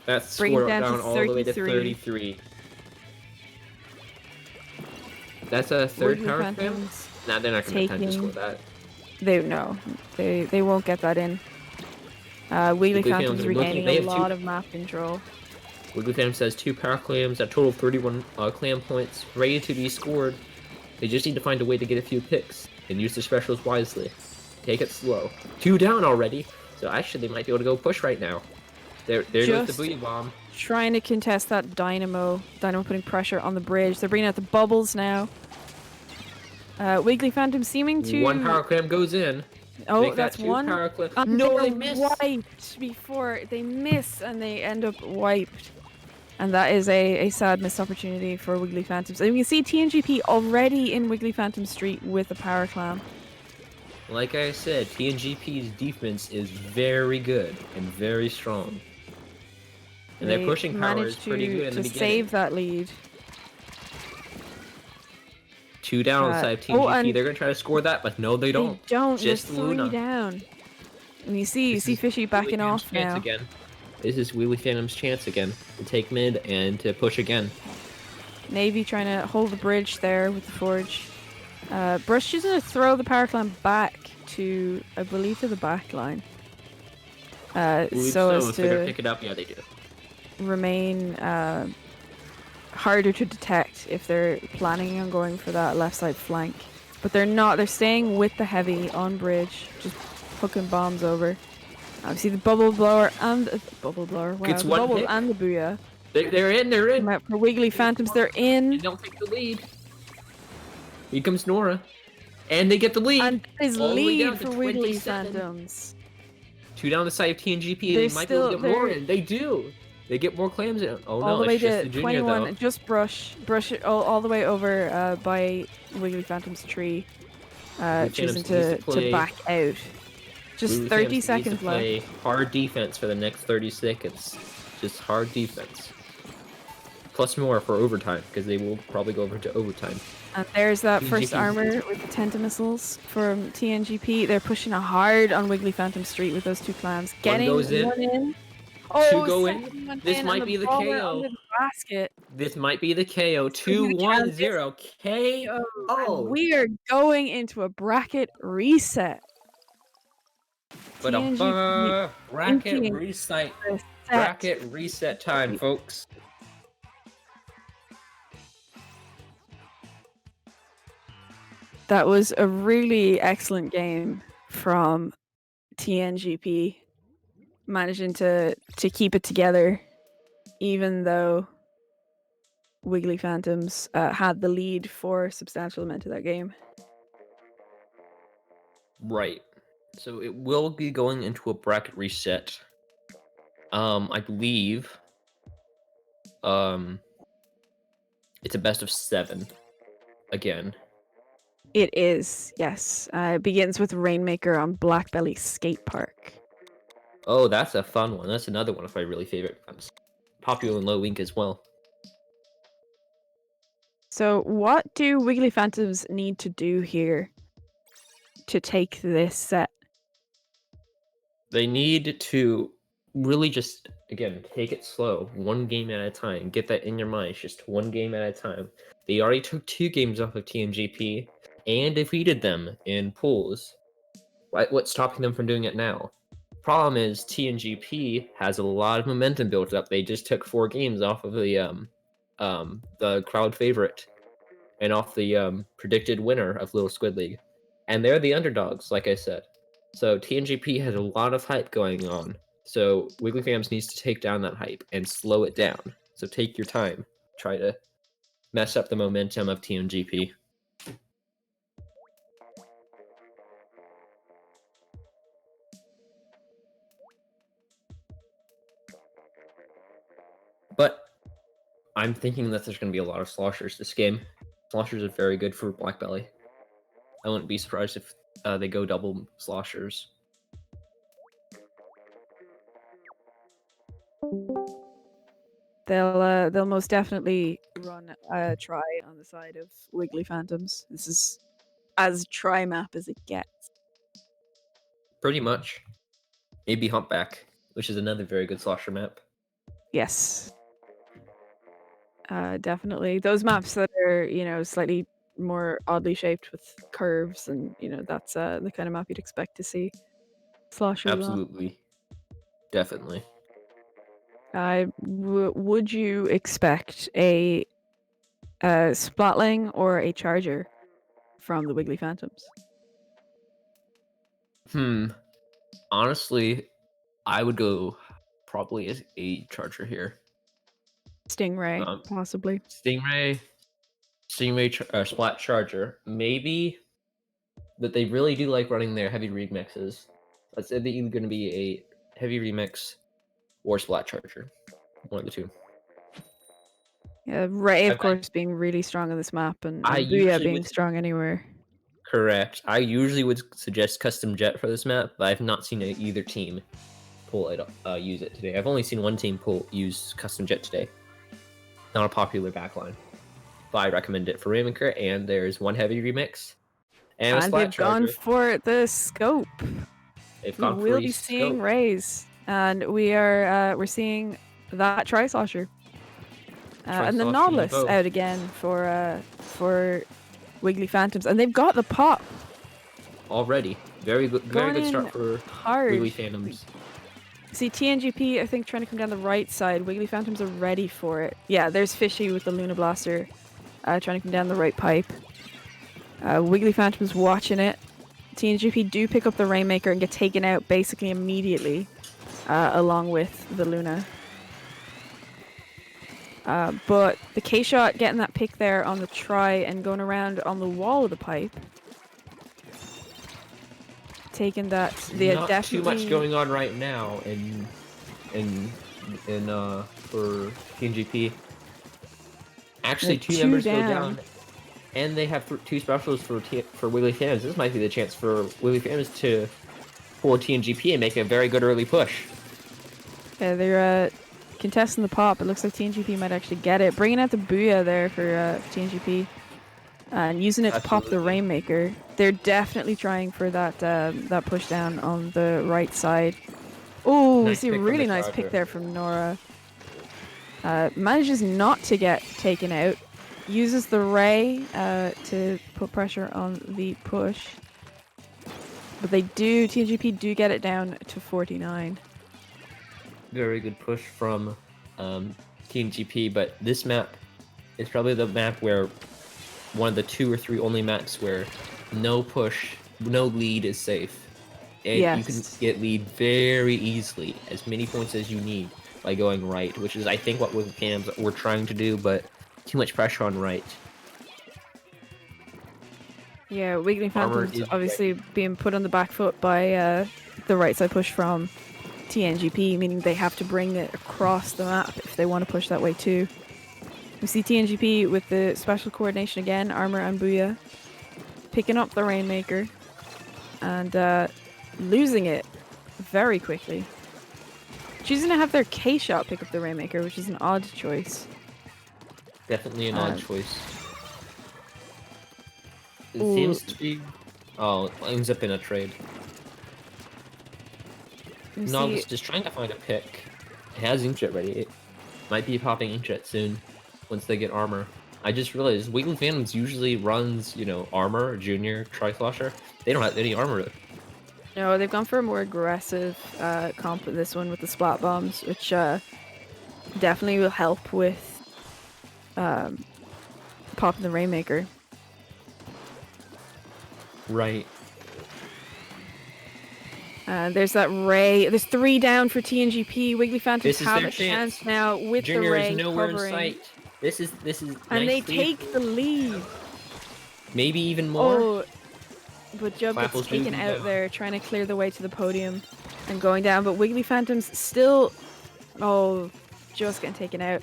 That's bringing down to all the way to 33. That's a third power climb? Nah, they're not going to have time to score that. They won't get that in. Wiggly Phantoms regaining a lot of map control. Wiggly Phantoms has 2 power clams, a total of 31 clam points, ready to be scored. They just need to find a way to get a few picks and use their specials wisely. Take it slow. 2 down already, so actually they might be able to go push right now. There goes the Booyah Bomb. Trying to contest that Dynamo. Dynamo putting pressure on the bridge. They're bringing out the bubbles now. Wiggly Phantom seeming to... 1 power clam goes in. Oh, that's 1. No, they missed. Wiped before. They miss and they end up wiped. And that is a sad missed opportunity for Wiggly Phantoms. And you can see TNGP already in Wiggly Phantom Street with a power clam. Like I said, TNGP's defense is very good and very strong. And their pushing power is pretty good in the beginning. To save that lead. 2 down on the side of TNGP. They're going to try to score that, but no, they don't. They don't. Just 3 down. And you see Fishy backing off now. Again. This is Wiggly Phantom's chance again to take mid and to push again. Navy trying to hold the bridge there with the Forge. Brush is going to throw the power climb back to, I believe, to the back line. So as if they're gonna to pick it up, yeah, they do. Remain harder to detect if they're planning on going for that left side flank. But they're not. They're staying with the heavy on bridge, just hooking bombs over. See the bubble blower and the bubble blower. Wow, Gets the one bubbles hit. and the booyah. They're in. For Wiggly Phantoms, they're in. They don't take the lead. Here comes Nora. And they get the lead. And that is lead for Wiggly Phantoms. 2 down the side of TNGP. They might be able to get more in. They do. They get more clams in. Oh all no, the way it's just to the junior 21. though. Just brush it all the way over by Wiggly Phantom's tree. Choosing to back out. Just 30 seconds left. Play hard defense for the next 30 seconds. Just hard defense. Plus more for overtime, because they will probably go over to overtime. And there's that first armor with the Tentamissiles from TNGP. They're pushing it hard on Wiggly Phantom Street with those 2 clams. Getting one in. Oh, 2 go in. This might be the KO. This might be the KO. 2-1-0 KO. And we are going into a bracket reset. But a bracket reset. Bracket reset time, folks. That was a really excellent game from TNGP, managing to keep it together, even though Wiggly Phantoms had the lead for a substantial amount of that game. Right. So it will be going into a bracket reset. I believe. It's a best of 7 again. It is, yes. It begins with Rainmaker on Blackbelly Skate Park. Oh, that's a fun one. That's another one of my really favorite ones. Popular in Low Wink as well. So what do Wiggly Phantoms need to do here to take this set? They need to really just, again, take it slow, one game at a time. Get that in your mind. It's just one game at a time. They already took 2 games off of TNGP and defeated them in pools. What's stopping them from doing it now? Problem is TNGP has a lot of momentum built up. They just took 4 games off of the crowd favorite and off the predicted winner of Little Squid League. And they're the underdogs, like I said. So TNGP has a lot of hype going on. So Wiggly Fams needs to take down that hype and slow it down. So take your time. Try to mess up the momentum of TNGP. But I'm thinking that there's going to be a lot of sloshers this game. Sloshers are very good for Black Belly. I wouldn't be surprised if they go double sloshers. They'll most definitely run a try on the side of Wiggly Phantoms. This is as try map as it gets. Pretty much. Maybe Humpback, which is another very good slosher map. Yes. Definitely. Those maps that are, slightly more oddly shaped with curves and, that's the kind of map you'd expect to see sloshers on. Absolutely. Definitely. Would you expect a Splatling or a Charger from the Wiggly Phantoms? Honestly, I would go probably as a Charger here. Stingray, possibly. Stingray, Splat Charger. Maybe, but they really do like running their heavy remixes. Let's say they're either going to be a heavy remix or Splat Charger. One of the two. Yeah, Ray, of course, being really strong on this map, and Booyah being strong anywhere. Correct. I usually would suggest Custom Jet for this map, but I've not seen either team use it today. I've only seen one team use Custom Jet today. Not a popular backline, but I recommend it for Rainmaker. And there's one heavy remix, and a Splat they've Charger. gone for the scope. They've gone for we'll be seeing scope. Rays, and we're seeing that Tri-Slosher. And the Nautilus out again for Wiggly Phantoms, and they've got the pop already. Very good start for hard. Wiggly Phantoms. See, TNGP, I think, trying to come down the right side. Wiggly Phantoms are ready for it. Yeah, there's Fishy with the Luna Blaster trying to come down the right pipe. Wiggly Phantoms watching it. TNGP do pick up the Rainmaker and get taken out basically immediately, along with the Luna. But the K-Shot getting that pick there on the try and going around on the wall of the pipe. Taking that, not definitely too much going on right now for TNGP. Actually, 2 members go down, and they have 2 specials for Wiggly Fans. This might be the chance for Wiggly Fans to pull TNGP and make a very good early push. Yeah, they're contesting the pop. It looks like TNGP might actually get it. Bringing out the Booyah there for TNGP. And using it to pop the Rainmaker. They're definitely trying for that push down on the right side. Oh, we see a really nice pick there from Nora. Manages not to get taken out. Uses the Ray to put pressure on the push. But TNGP do get it down to 49. Very good push from TNGP, but this map is probably the map where one of the 2 or 3 only maps where no push, no lead is safe. And you can Yes. get lead very easily, as many points as you need by going right, which is I think what with Cams we're trying to do, but too much pressure on right. Yeah, Wiggly Armor Phantom's is obviously ready. being put on the back foot by the right side push from TNGP, meaning they have to bring it across the map if they want to push that way too. We see TNGP with the special coordination again, Armor and Booyah, picking up the Rainmaker and losing it very quickly. Choosing to have their K-Shot pick up the Rainmaker, which is an odd choice. Definitely an odd Um, choice. It ooh, seems to be. Oh, it ends up in a trade. we see Novice just trying to find a pick. It has Inkjet ready. It might be popping Inkjet soon once they get armor. I just realized Wiggly Phantoms usually runs, armor, junior, Tri-Slosher. They don't have any armor. no, they've gone for a more aggressive comp with this one with the splat bombs, which definitely will help with popping the Rainmaker. Right. There's that Ray. There's 3 down for TNGP. Wiggly Phantoms This is have their a chance chance. now with the Junior is Ray nowhere in covering. sight. This is And they nicely. take the lead. Maybe even more. Oh, but Jub gets Flapples do taken be out down. there trying to clear the way to the podium and going down. But Wiggly Phantoms still... Oh, just getting taken out.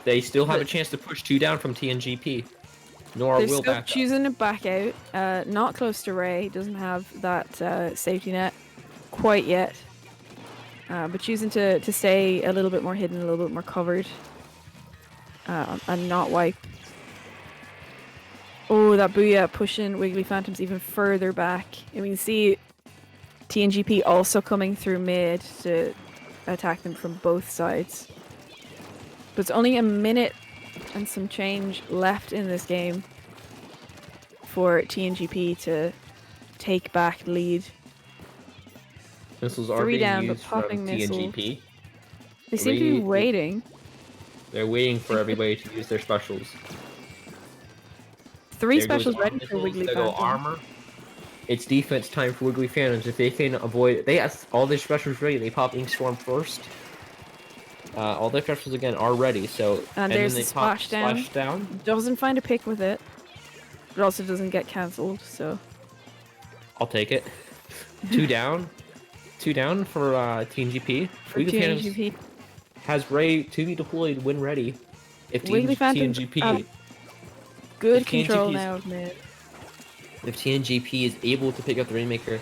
They still have a But chance to push 2 down from TNGP. Nora they're will still back up. choosing to back out. Not close to Ray. Doesn't have that safety net quite yet. But choosing to stay a little bit more hidden, a little bit more covered. And not wipe. Oh, that Booyah pushing Wiggly Phantoms even further back. And we can see TNGP also coming through mid to attack them from both sides. But it's only a minute and some change left in this game for TNGP to take back lead. Missiles are 3 being down, but used from popping missiles. TNGP. They seem to be waiting. They're waiting for everybody to use their specials. 3 There goes specials arm ready for missiles. Wiggly There go Phantom. armor. It's defense time for Wiggly Phantoms. If they can avoid, they have all their specials ready. They pop Ink Storm first. All their specials again are ready. So And then there's they the pop splash Splash Down. doesn't find a pick with it. But also doesn't get cancelled, so... I'll take it. 2 down. 2 down for TNGP. For Wiggly Phantoms TNGP. has Ray to be deployed when ready. If Wiggly Phantoms have TNGP good if control TNGP now of mid. if TNGP is able to pick up the Rainmaker,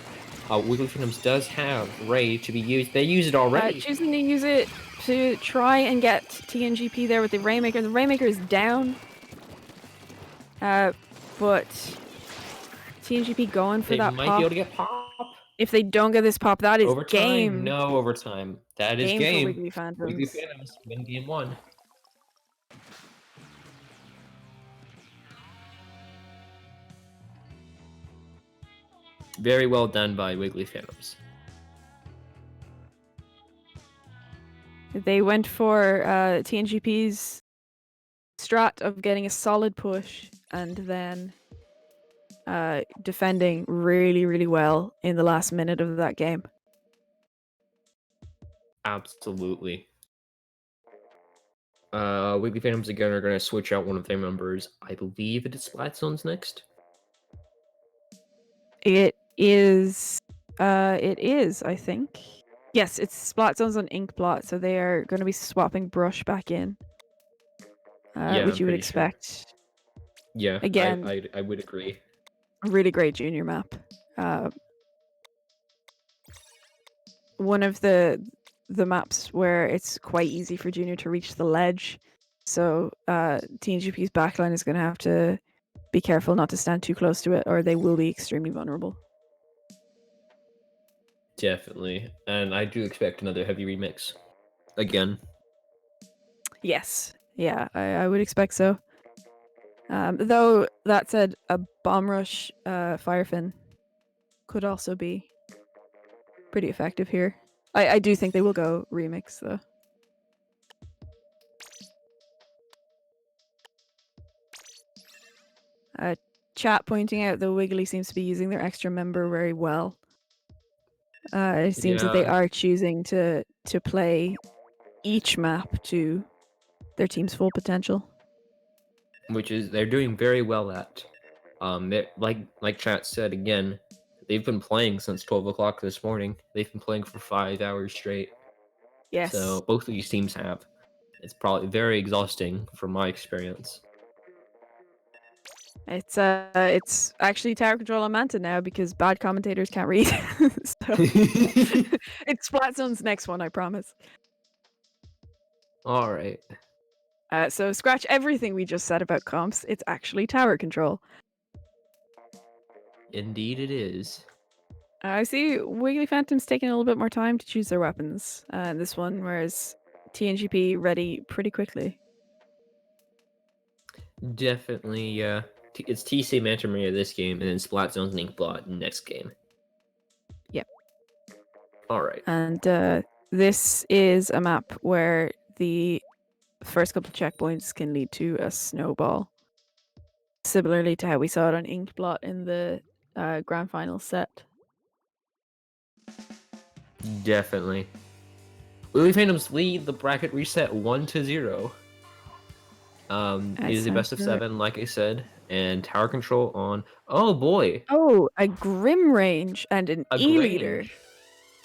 Wiggly Phantoms does have Ray to be used. They use it already. Choosing to use it to try and get TNGP there with the Rainmaker. The Rainmaker is down. But TNGP going for They that might be pop. able to get pop. If they don't get this pop, that is Overtime? game. No overtime. That is Game for game. Wiggly Wiggly Phantoms. Phantoms win game 1. Very well done by Wiggly Phantoms. They went for TNGP's strat of getting a solid push and then defending really, really well in the last minute of that game. Absolutely. Wiggly Phantoms again are going to switch out one of their members. I believe it is Splat Zones next. It is, I think. Yes, it's Splat Zones on Ink Blot, so they are going to be swapping Brush back in. Yeah, Which I'm you would pretty sure. expect. Yeah, Again, I would agree. a really great junior map. One of the maps where it's quite easy for junior to reach the ledge. So TNGP's backline is going to have to be careful not to stand too close to it, or they will be extremely vulnerable. Definitely. And I do expect another heavy remix. Again. Yes. Yeah, I would expect so. Though, that said, a Bomb Rush Firefin could also be pretty effective here. I do think they will go remix though. Chat pointing out that Wiggly seems to be using their extra member very well. It seems that they Yeah. are choosing to play each map to their team's full potential. Which is they're doing very well at. Like chat said again, they've been playing since 12 o'clock this morning. They've been playing for 5 hours straight. Yes. So both of these teams have. It's probably very exhausting from my experience. It's actually tower control on Manta now because bad commentators can't read. So it's Splat Zone's next one, I promise. All right. So scratch everything we just said about comps. It's actually tower control. Indeed, it is. I see Wiggly Phantom's taking a little bit more time to choose their weapons in this one, whereas TNGP ready pretty quickly. Definitely, yeah. It's TC Manta Maria this game, and then Splat Zone's Inkblot next game. Yep. All right. And this is a map where the first couple of checkpoints can lead to a snowball. Similarly to how we saw it on Inkblot in the grand final set. Definitely. Lily Phantoms lead the bracket reset 1-0. It is a best of 7, like I said, and tower control on. Oh boy! Oh, a Grim Range and an E-Leader.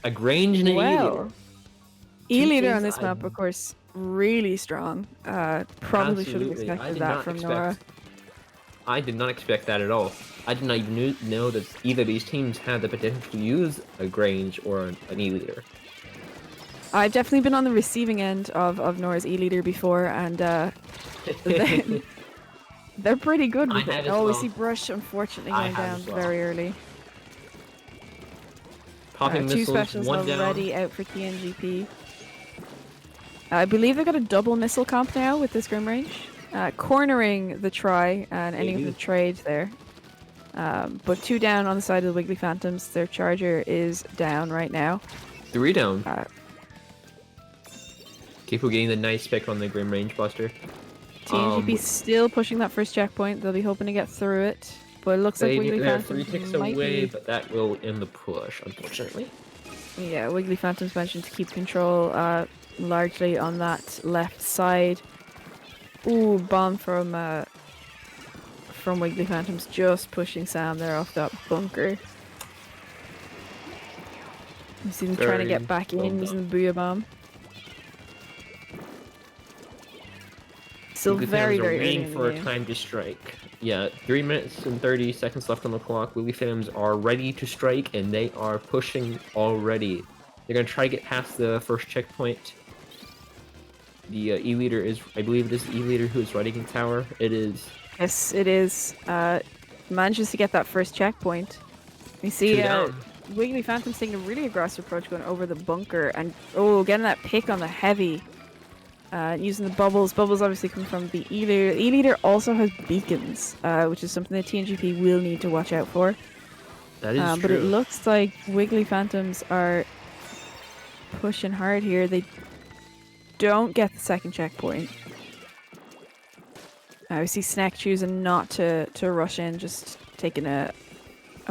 A Grange and an E-Leader. E-Leader on this map, of course, really strong. Probably should have expected that from Nora. I did not expect that at all. I did not even know that either of these teams had the potential to use a Grange or an E-Leader. I've definitely been on the receiving end of Nora's E-Leader before, and they're pretty good with it. Oh, we see Brush unfortunately going down very early. Popping two missiles, specials one already out for TNGP. I believe they've got a double missile comp now with this Grim Range. Cornering the try and ending the trade there. But 2 down on the side of the Wiggly Phantoms. Their charger is down right now. 3 down. People getting the nice pick on the Grim Range Buster. TNGP still pushing that first checkpoint. They'll be hoping to get through it. But it looks like Wiggly Phantoms 3 ticks away, but that will end the push, unfortunately. Yeah, Wiggly Phantoms mentioned to keep control largely on that left side. Ooh, bomb from Wiggly Phantoms just pushing Sam there off that bunker. You see them trying to get back in using the Booyah Bomb. Still very waiting for a time to strike. Yeah, 3 minutes and 30 seconds left on the clock. Wiggly Phantoms are ready to strike, and they are pushing already. They're going to try to get past the first checkpoint. The E-Leader is, I believe it is the E-Leader who is riding the tower. It is. Yes, it is. Manages to get that first checkpoint. You see Wiggly Phantom's taking a really aggressive approach going over the bunker and getting that pick on the heavy. Using the bubbles. Bubbles obviously come from the E-Leader. The E-Leader also has beacons, which is something that TNGP will need to watch out for. That is true. But it looks like Wiggly Phantoms are pushing hard here. They don't get the second checkpoint. We see Snack choosing not to rush in, just taking a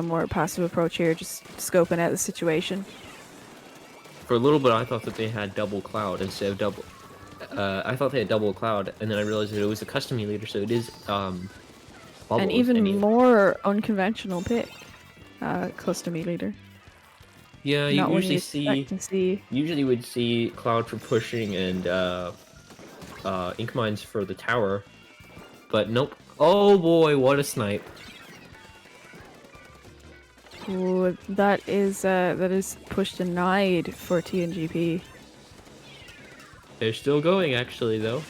more passive approach here, just scoping out the situation. For a little bit, I thought that they had double cloud instead of double. I thought they had double cloud, and then I realized that it was a custom E-Leader, so it is an even more unconventional pick, custom E-Leader. Yeah, you usually would see cloud for pushing and ink mines for the tower, but nope. Oh boy, what a snipe! Ooh, that is push denied for TNGP. They're still going, actually, though.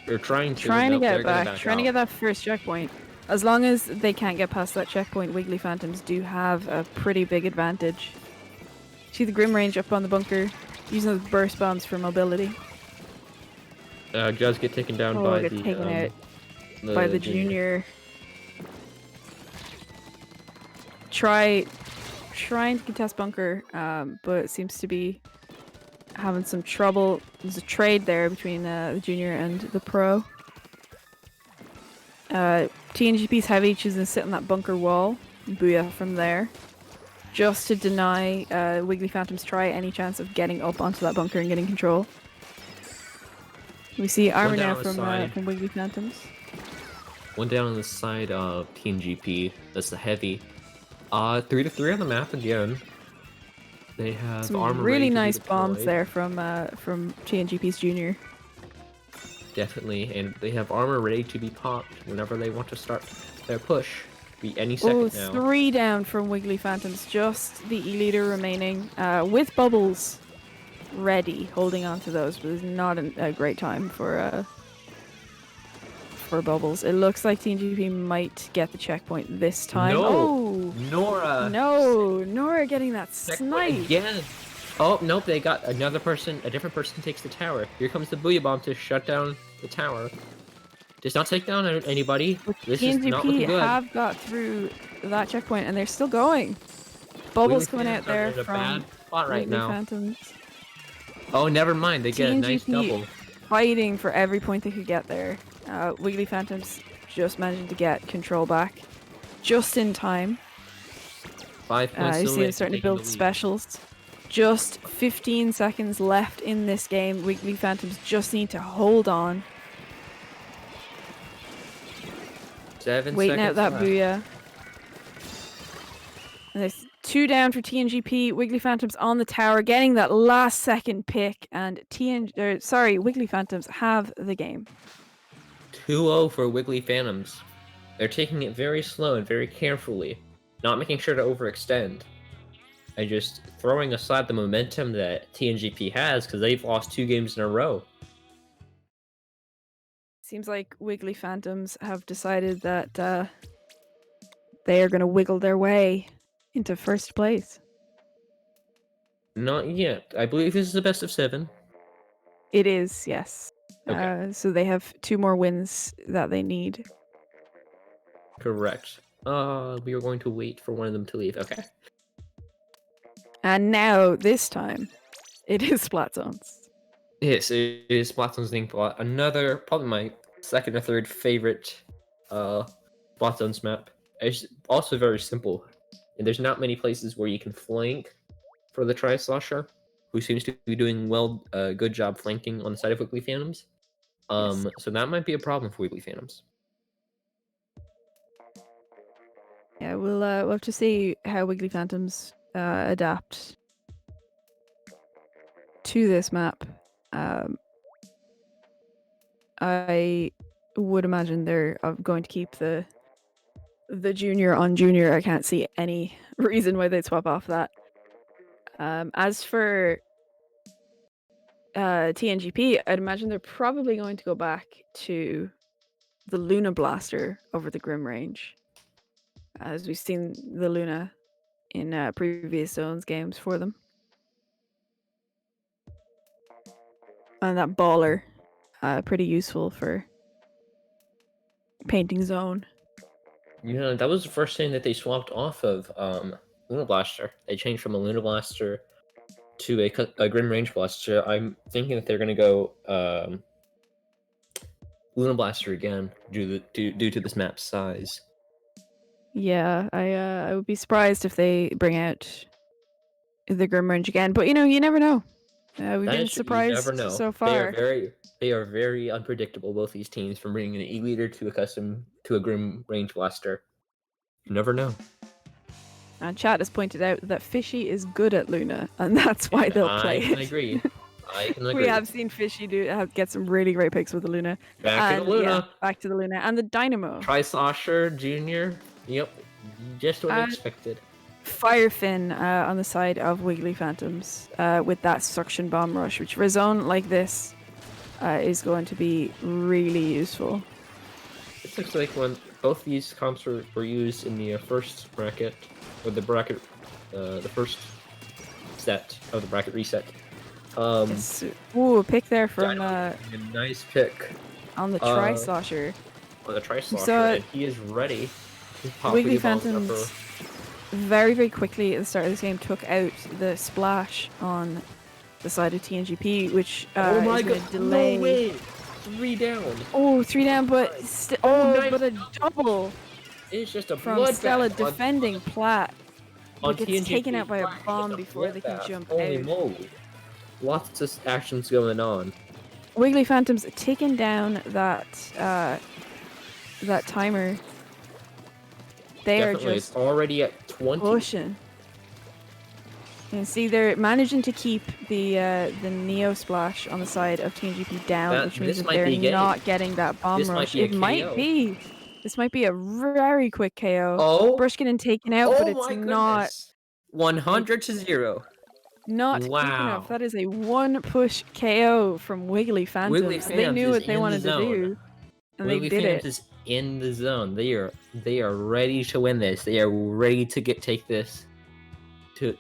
They're trying to get back. Trying to get that first checkpoint. As long as they can't get past that checkpoint, Wiggly Phantoms do have a pretty big advantage. See the Grim Range up on the bunker, using those burst bombs for mobility. Does get taken down by the junior. Try trying to contest bunker, but it seems to be having some trouble. There's a trade there between the junior and the pro. TNGP's heavy choosing to sit on that bunker wall, booyah from there, just to deny Wiggly Phantom's try any chance of getting up onto that bunker and getting control. We see armor now from Wiggly Phantoms. One down on the side of TNGP. That's the heavy. 3-3 on the map again. They have some armor really ready to nice be bombs deployed. there from TNGP's junior. Definitely, and they have armor ready to be popped whenever they want to start their push. Be any second now. 3 down from Wiggly Phantoms. Just the E-leader remaining, with bubbles ready, holding on to those, but it's not a great time for bubbles. It looks like TNGP might get the checkpoint this time. No, oh, Nora. No, Nora getting that snipe again. Oh nope, they got another person. A different person takes the tower. Here comes the booyah bomb to shut down the tower. Does not take down anybody. This is not looking TNGP good. have got through that checkpoint and they're still going. Bubbles coming out there from bad spot right Wiggly now. Phantoms. Oh, never mind. They get a nice TNGP double. fighting for every point they could get there. Wiggly Phantoms just managing to get control back just in time. 5 points. You see them starting to build specials. Just 15 seconds left in this game. Wiggly Phantoms just need to hold on. 7 Waiting seconds out that left. booyah. And there's 2 down for TNGP. Wiggly Phantoms on the tower, getting that last second pick, and Wiggly Phantoms have the game. 2-0 for Wiggly Phantoms. They're taking it very slow and very carefully, not making sure to overextend, and just throwing aside the momentum that TNGP has because they've lost 2 games in a row. Seems like Wiggly Phantoms have decided that they are going to wiggle their way into first place. Not yet. I believe this is the best of 7. It is, yes. Okay. So they have 2 more wins that they need. Correct. We are going to wait for one of them to leave. Okay. And now, this time, it is Splat Zones. Yes, it is Splatzone's Link Plot. Another, probably my second or third favorite Splatzone's map. It's also very simple. And there's not many places where you can flank for the Tri-Slosher, who seems to be doing good job flanking on the side of Wiggly Phantoms. Yes. So that might be a problem for Wiggly Phantoms. Yeah, we'll have to see how Wiggly Phantoms adapt to this map. I would imagine they're going to keep the junior on junior. I can't see any reason why they'd swap off that. As for TNGP, I'd imagine they're probably going to go back to the Luna Blaster over the Grim Range, as we've seen the Luna in previous Zones games for them. And that baller, pretty useful for painting zone. Yeah, that was the first thing that they swapped off of Luna Blaster. They changed from a Luna Blaster to a Grim Range Blaster. I'm thinking that they're going to go Luna Blaster again due to this map's size. Yeah, I would be surprised if they bring out the Grim Range again, but you never know. We've been surprised so far. They are very unpredictable, both these teams, from bringing an E-Leader to a Grim Range Blaster. You never know. And chat has pointed out that Fishy is good at Luna, and that's why they'll play it. I can agree. We have seen Fishy get some really great picks with the Luna. Back to the Luna. Yeah, back to the Luna. And the Dynamo. Tri-Slosher Jr. Yep. Just what I expected. Firefin on the side of Wiggly Phantoms with that suction bomb rush, which for a zone like this is going to be really useful. It looks like when both these comps were used in the first bracket, or the first set of the bracket reset. Yes. Ooh, a pick there from a nice pick on the Tri-Slosher. On the Tri-Slosher, and he is ready. Wiggly Phantoms very, very quickly at the start of this game took out the splash on the side of TNGP, which Oh my is going god! to delay. No way! 3 down. Oh, 3 down, but nice. but a double It's just a from Stella bloodbath defending Plat, on but gets TNGP. taken out by a Just bomb a before they can bloodbath. jump Holy out. moly! Lots of actions going on. Wiggly Phantom's taken down that that timer. They Definitely, are it's just already at 20. pushing. And see, they're managing to keep the Neo Splash on the side of TNGP down, which means This that might they're be game. not getting that bomb This might rush. be a It might KO. be. This might be a very quick KO. Oh! Brush getting taken out, but Oh it's my not goodness! 100 to 0. not quick enough. Wow. That is a one push KO from Wiggly Phantoms. Wiggly They Phantoms knew is what they in the wanted to zone. do, and Wiggly they did Phantoms it. is in the zone. They are ready to win this. They are ready to take this.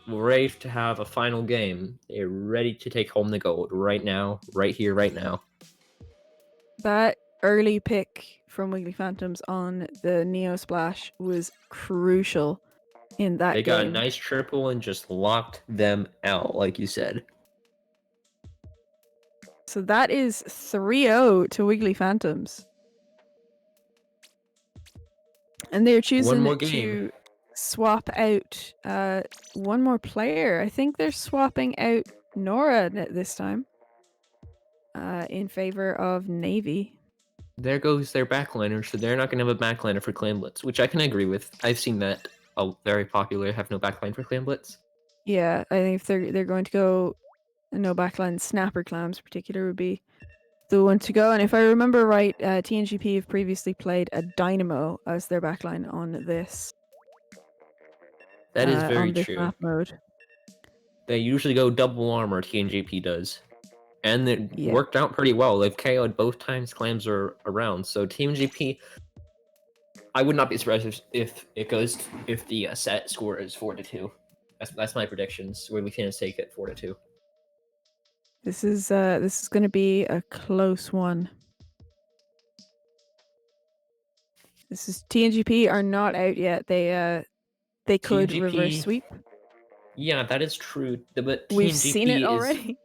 Ready to have a final game. They're ready to take home the gold right now, right here, right now. That early pick from Wiggly Phantoms on the Neo Splash was crucial in that They game. got a nice triple and just locked them out, like you said. So that is 3-0 to Wiggly Phantoms. And they're choosing to swap out one more player. I think they're swapping out Nora this time in favor of Navy. There goes their backliner, so they're not going to have a backliner for Clan Blitz, which I can agree with. I've seen that very popular, have no backline for Clan Blitz. Yeah, I think if they're going to go no backline, Snapper Clams in particular would be the one to go. And if I remember right, TNGP have previously played a Dynamo as their backline on this. That is very on this true. map mode. They usually go double armor, TNGP does. And it worked out pretty well. They've KO'd both times clams are around. So TNGP, I would not be surprised if the set score is 4-2. That's my predictions. Where we can take it 4-2. This is going to be a close one. This is TNGP are not out yet. They could TNGP, reverse sweep. Yeah, that is true. But We've TNGP seen it already.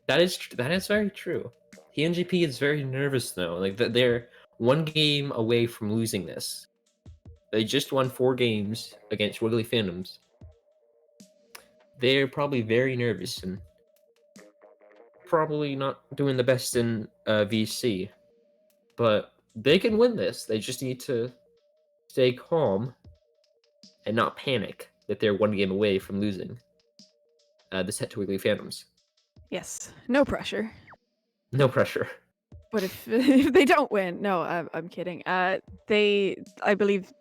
That is very true. TNGP is very nervous though. Like they're one game away from losing this. They just won 4 games against Wiggly Phantoms. They're probably very nervous and probably not doing the best in VC. But they can win this. They just need to stay calm and not panic that they're 1 game away from losing the set to Wiggly Phantoms. Yes, no pressure. No pressure. But if they don't win, no, I'm kidding. I believe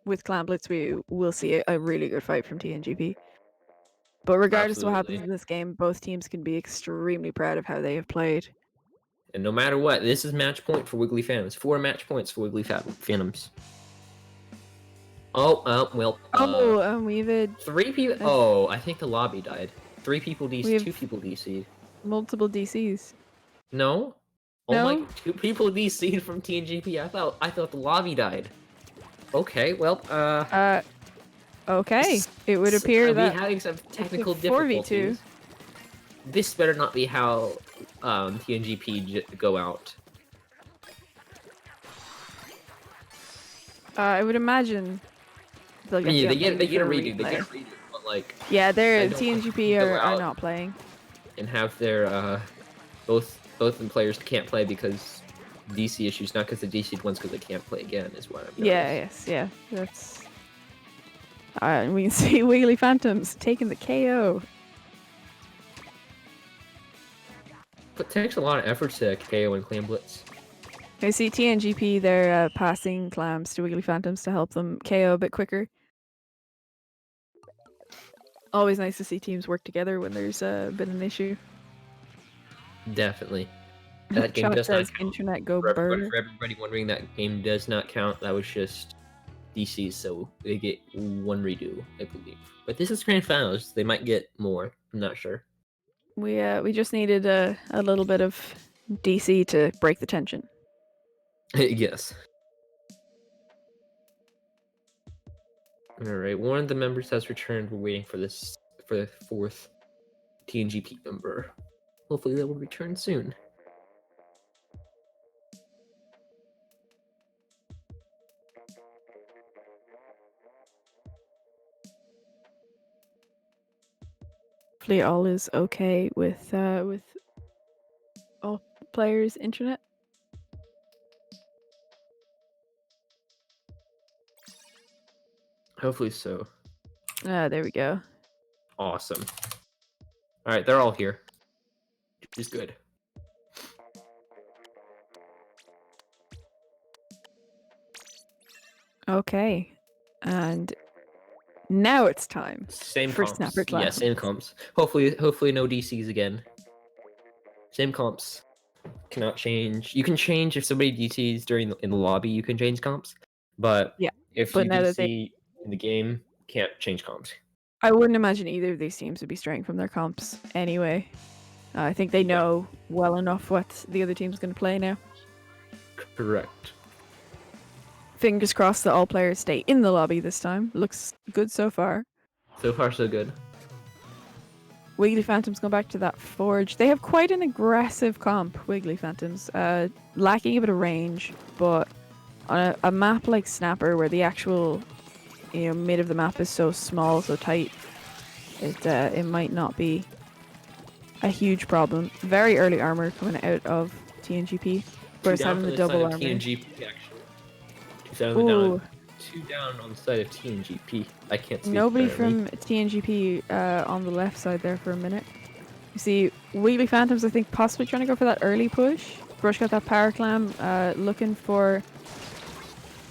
with Clan Blitz we will see a really good fight from TNGP. But regardless of what happens in this game, both teams can be extremely proud of how they have played. And no matter what, this is match point for Wiggly Phantoms. 4 match points for Wiggly Phantoms. And we've had 3 people. Oh, I think the lobby died. 3 people DC, 2 people DC'd. Multiple DCs. No? No? Oh my! 2 people DC'd from TNGP. I thought the lobby died. Okay, well, okay. It would appear that we're having some technical 4v2. difficulties. This better not be how TNGP go out. I would imagine they'll get they get a redo. But like, yeah, they're TNGP are not playing. And have their both the players can't play because DC issues, not because the DC'd ones because they can't play again is what I'm Yeah, that's we can see Wiggly Phantoms taking the KO. It takes a lot of effort to KO in Clan Blitz. I see TNGP, they're passing clams to Wiggly Phantoms to help them KO a bit quicker. Always nice to see teams work together when there's been an issue. Definitely. That game does not count. Internet go for everybody wondering, that game does not count. That was just DC, so they get 1 redo, I believe. But this is Grand Finals. They might get more. I'm not sure. We just needed a little bit of DC to break the tension. Yes. All right, one of the members has returned. We're waiting for the 4th TNGP member. Hopefully, they will return soon. Hopefully all is okay with all players' internet. Hopefully so. There we go. Awesome. All right, they're all here. Which is good. Okay, and now it's time Same for comps. Snapper Clan. Yeah, same comps. Hopefully no DCs again. Same comps. Cannot change. You can change if somebody DCs in the lobby. You can change comps, but Yeah, if but you now that DC in the game, can't change comps. I wouldn't imagine either of these teams would be straying from their comps anyway. I think they know well enough what the other team's going to play now. Correct. Fingers crossed that all players stay in the lobby this time. Looks good so far. So far, so good. Wiggly Phantoms go back to that forge. They have quite an aggressive comp, Wiggly Phantoms. Lacking a bit of range, but on a map like Snapper, where the actual mid of the map is so small, so tight, it might not be a huge problem. Very early armor coming out of TNGP. Whereas having the double armor. TNGP actually. Two down on the side of TNGP. I can't see. Nobody from TNGP on the left side there for a minute. You see, Wiggly Phantoms, I think, possibly trying to go for that early push. Brush got that power clam, looking for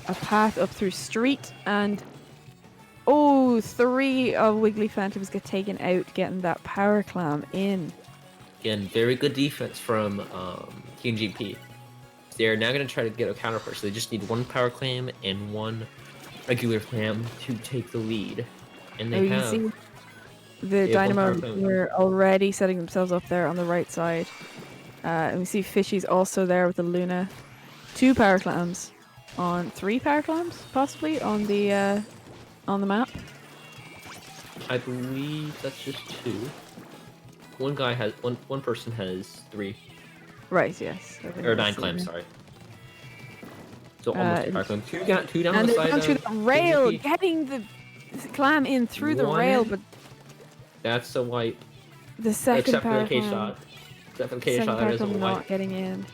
a path up through street, and 3 of Wiggly Phantoms get taken out, getting that power clam in. Again, very good defense from TNGP. They're now going to try to get a counter push. They just need 1 power clam and 1 regular clam to take the lead. And they have. You see the Dynamo were already setting themselves up there on the right side. And we see Fishy's also there with the Luna. 2 power clams on 3 power clams, possibly, on the map. I believe that's just 2. One guy has one person has 3. Right, yes. Or 9 clams, sorry. So almost 5 clams. 2 down and the side. And through the rail, getting the clam in through the rail, but that's a wipe. The second except for the K shot. Except for the K shot, that is a wipe. Not getting in.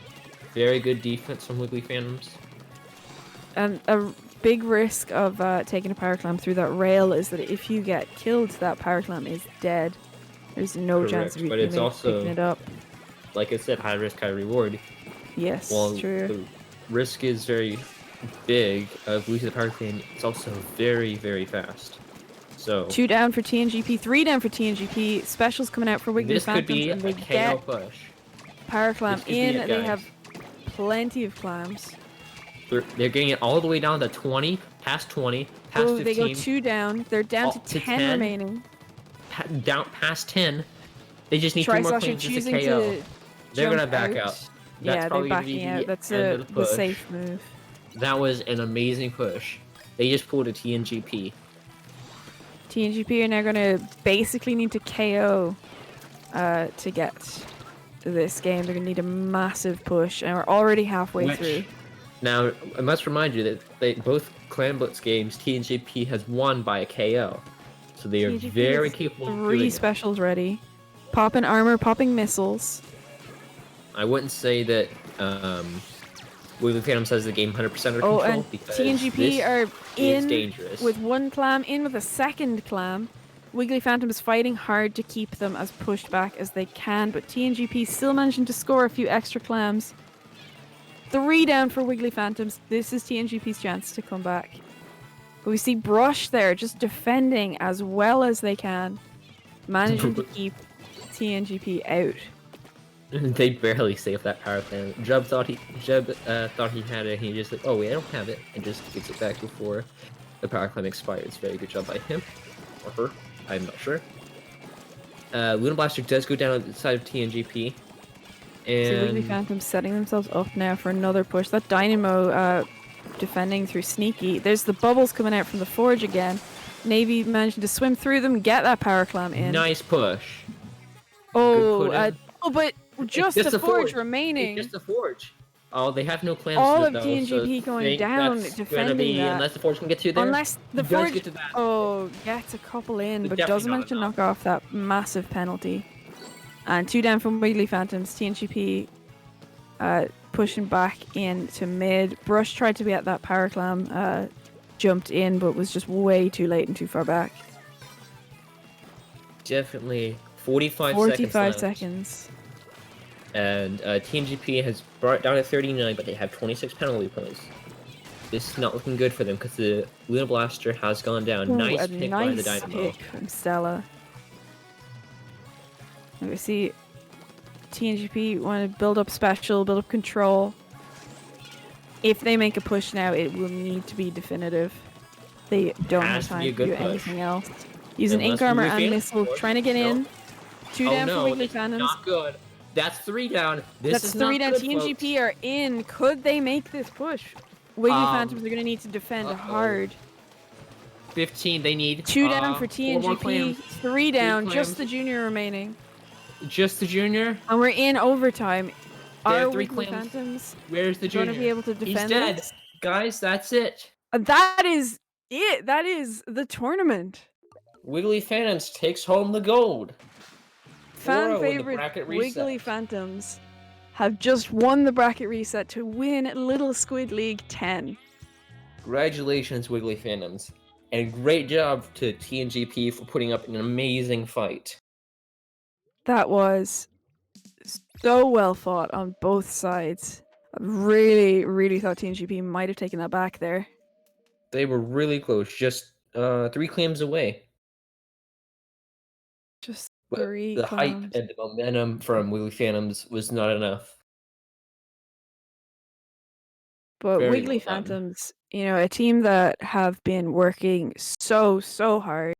Very good defense from Wiggly Phantoms. And a big risk of taking a power clam through that rail is that if you get killed, that power clam is dead. There's no chance of you picking it up. Like I said, high risk, high reward. Yes, true. The risk is very big of losing the power clam. It's also very, very fast. So 2 down for TNGP, 3 down for TNGP. Specials coming out for Wiggly Phantoms. This could be a KO push. Power clam in. They have plenty of clams. They're getting it all the way down to 20, past 20, past 15. They go 2 down. They're down to 10 remaining. Down past 10. They just need 2 more claims to KO. They're gonna back out. That's they're backing out. That's the safe move. That was an amazing push. They just pulled a TNGP. TNGP are now gonna basically need to KO to get this game. They're gonna need a massive push, and we're already halfway through. Now, I must remind you that both Clan Blitz games, TNGP has won by a KO. So they are very capable of doing 3 specials ready. Popping armor, popping missiles. I wouldn't say that Wiggly Phantoms has the game 100% under control. And because TNGP are in dangerous. With 1 clam, in with a second clam. Wiggly Phantom is fighting hard to keep them as pushed back as they can, but TNGP still managing to score a few extra clams. 3 down for Wiggly Phantoms. This is TNGP's chance to come back. But we see Brush there just defending as well as they can, managing to keep TNGP out. They barely saved that power clam. Jub thought he had it, and he just like, oh wait, I don't have it, and just gets it back before the power clam expires. Very good job by him or her. I'm not sure. Luna Blaster does go down on the side of TNGP. And so Wiggly Phantoms setting themselves up now for another push. That Dynamo defending through Sneaky. There's the bubbles coming out from the forge again. Navy managing to swim through them, get that power clam in. Nice push. Oh, put in. but just It's the forge It's remaining. just the forge. Oh, they have no clams All to of it though, so TNGP going think down, that's gonna defending be that. unless the forge can get to there. Unless the He does forge, get to that. oh, gets a couple in, but Definitely doesn't not manage to enough. knock off that massive penalty. And 2 down from Wiggly Phantoms. TNGP pushing back into mid. Brush tried to be at that power clam, jumped in, but was just way too late and too far back. Definitely 45 seconds. And TNGP has brought it down to 39, but they have 26 penalty points. This is not looking good for them because the Luna Blaster has gone down. Ooh, Nice a pick nice by the Dynamo. pick from Stella. And we see TNGP want to build up special, build up control. If they make a push now, it will need to be definitive. They don't have time to do anything else. Using ink armor and missile, trying to get in. 2 down for Wiggly Phantoms. Not good. That's 3 down. That's 3 down. TNGP are in. Could they make this push? Wiggly Phantoms are going to need to defend hard. 15, they need. 2 down for TNGP. 3 down. Just the junior remaining. Just the junior? And we're in overtime. Are Wiggly Phantoms Where's the junior? going to be able to defend He's dead. this? Guys, that's it. That is it. That is the tournament. Wiggly Phantoms takes home the gold. Fan favorite Wiggly Phantoms have just won the bracket reset to win Little Squid League 10. Congratulations, Wiggly Phantoms. And great job to TNGP for putting up an amazing fight. That was so well fought on both sides. I really, really thought TNGP might have taken that back there. They were really close, just 3 claims away. Just but 3 the claims. hype and the momentum from Wiggly Phantoms was not enough. But Wiggly Phantoms, you know, a team that have been working so hard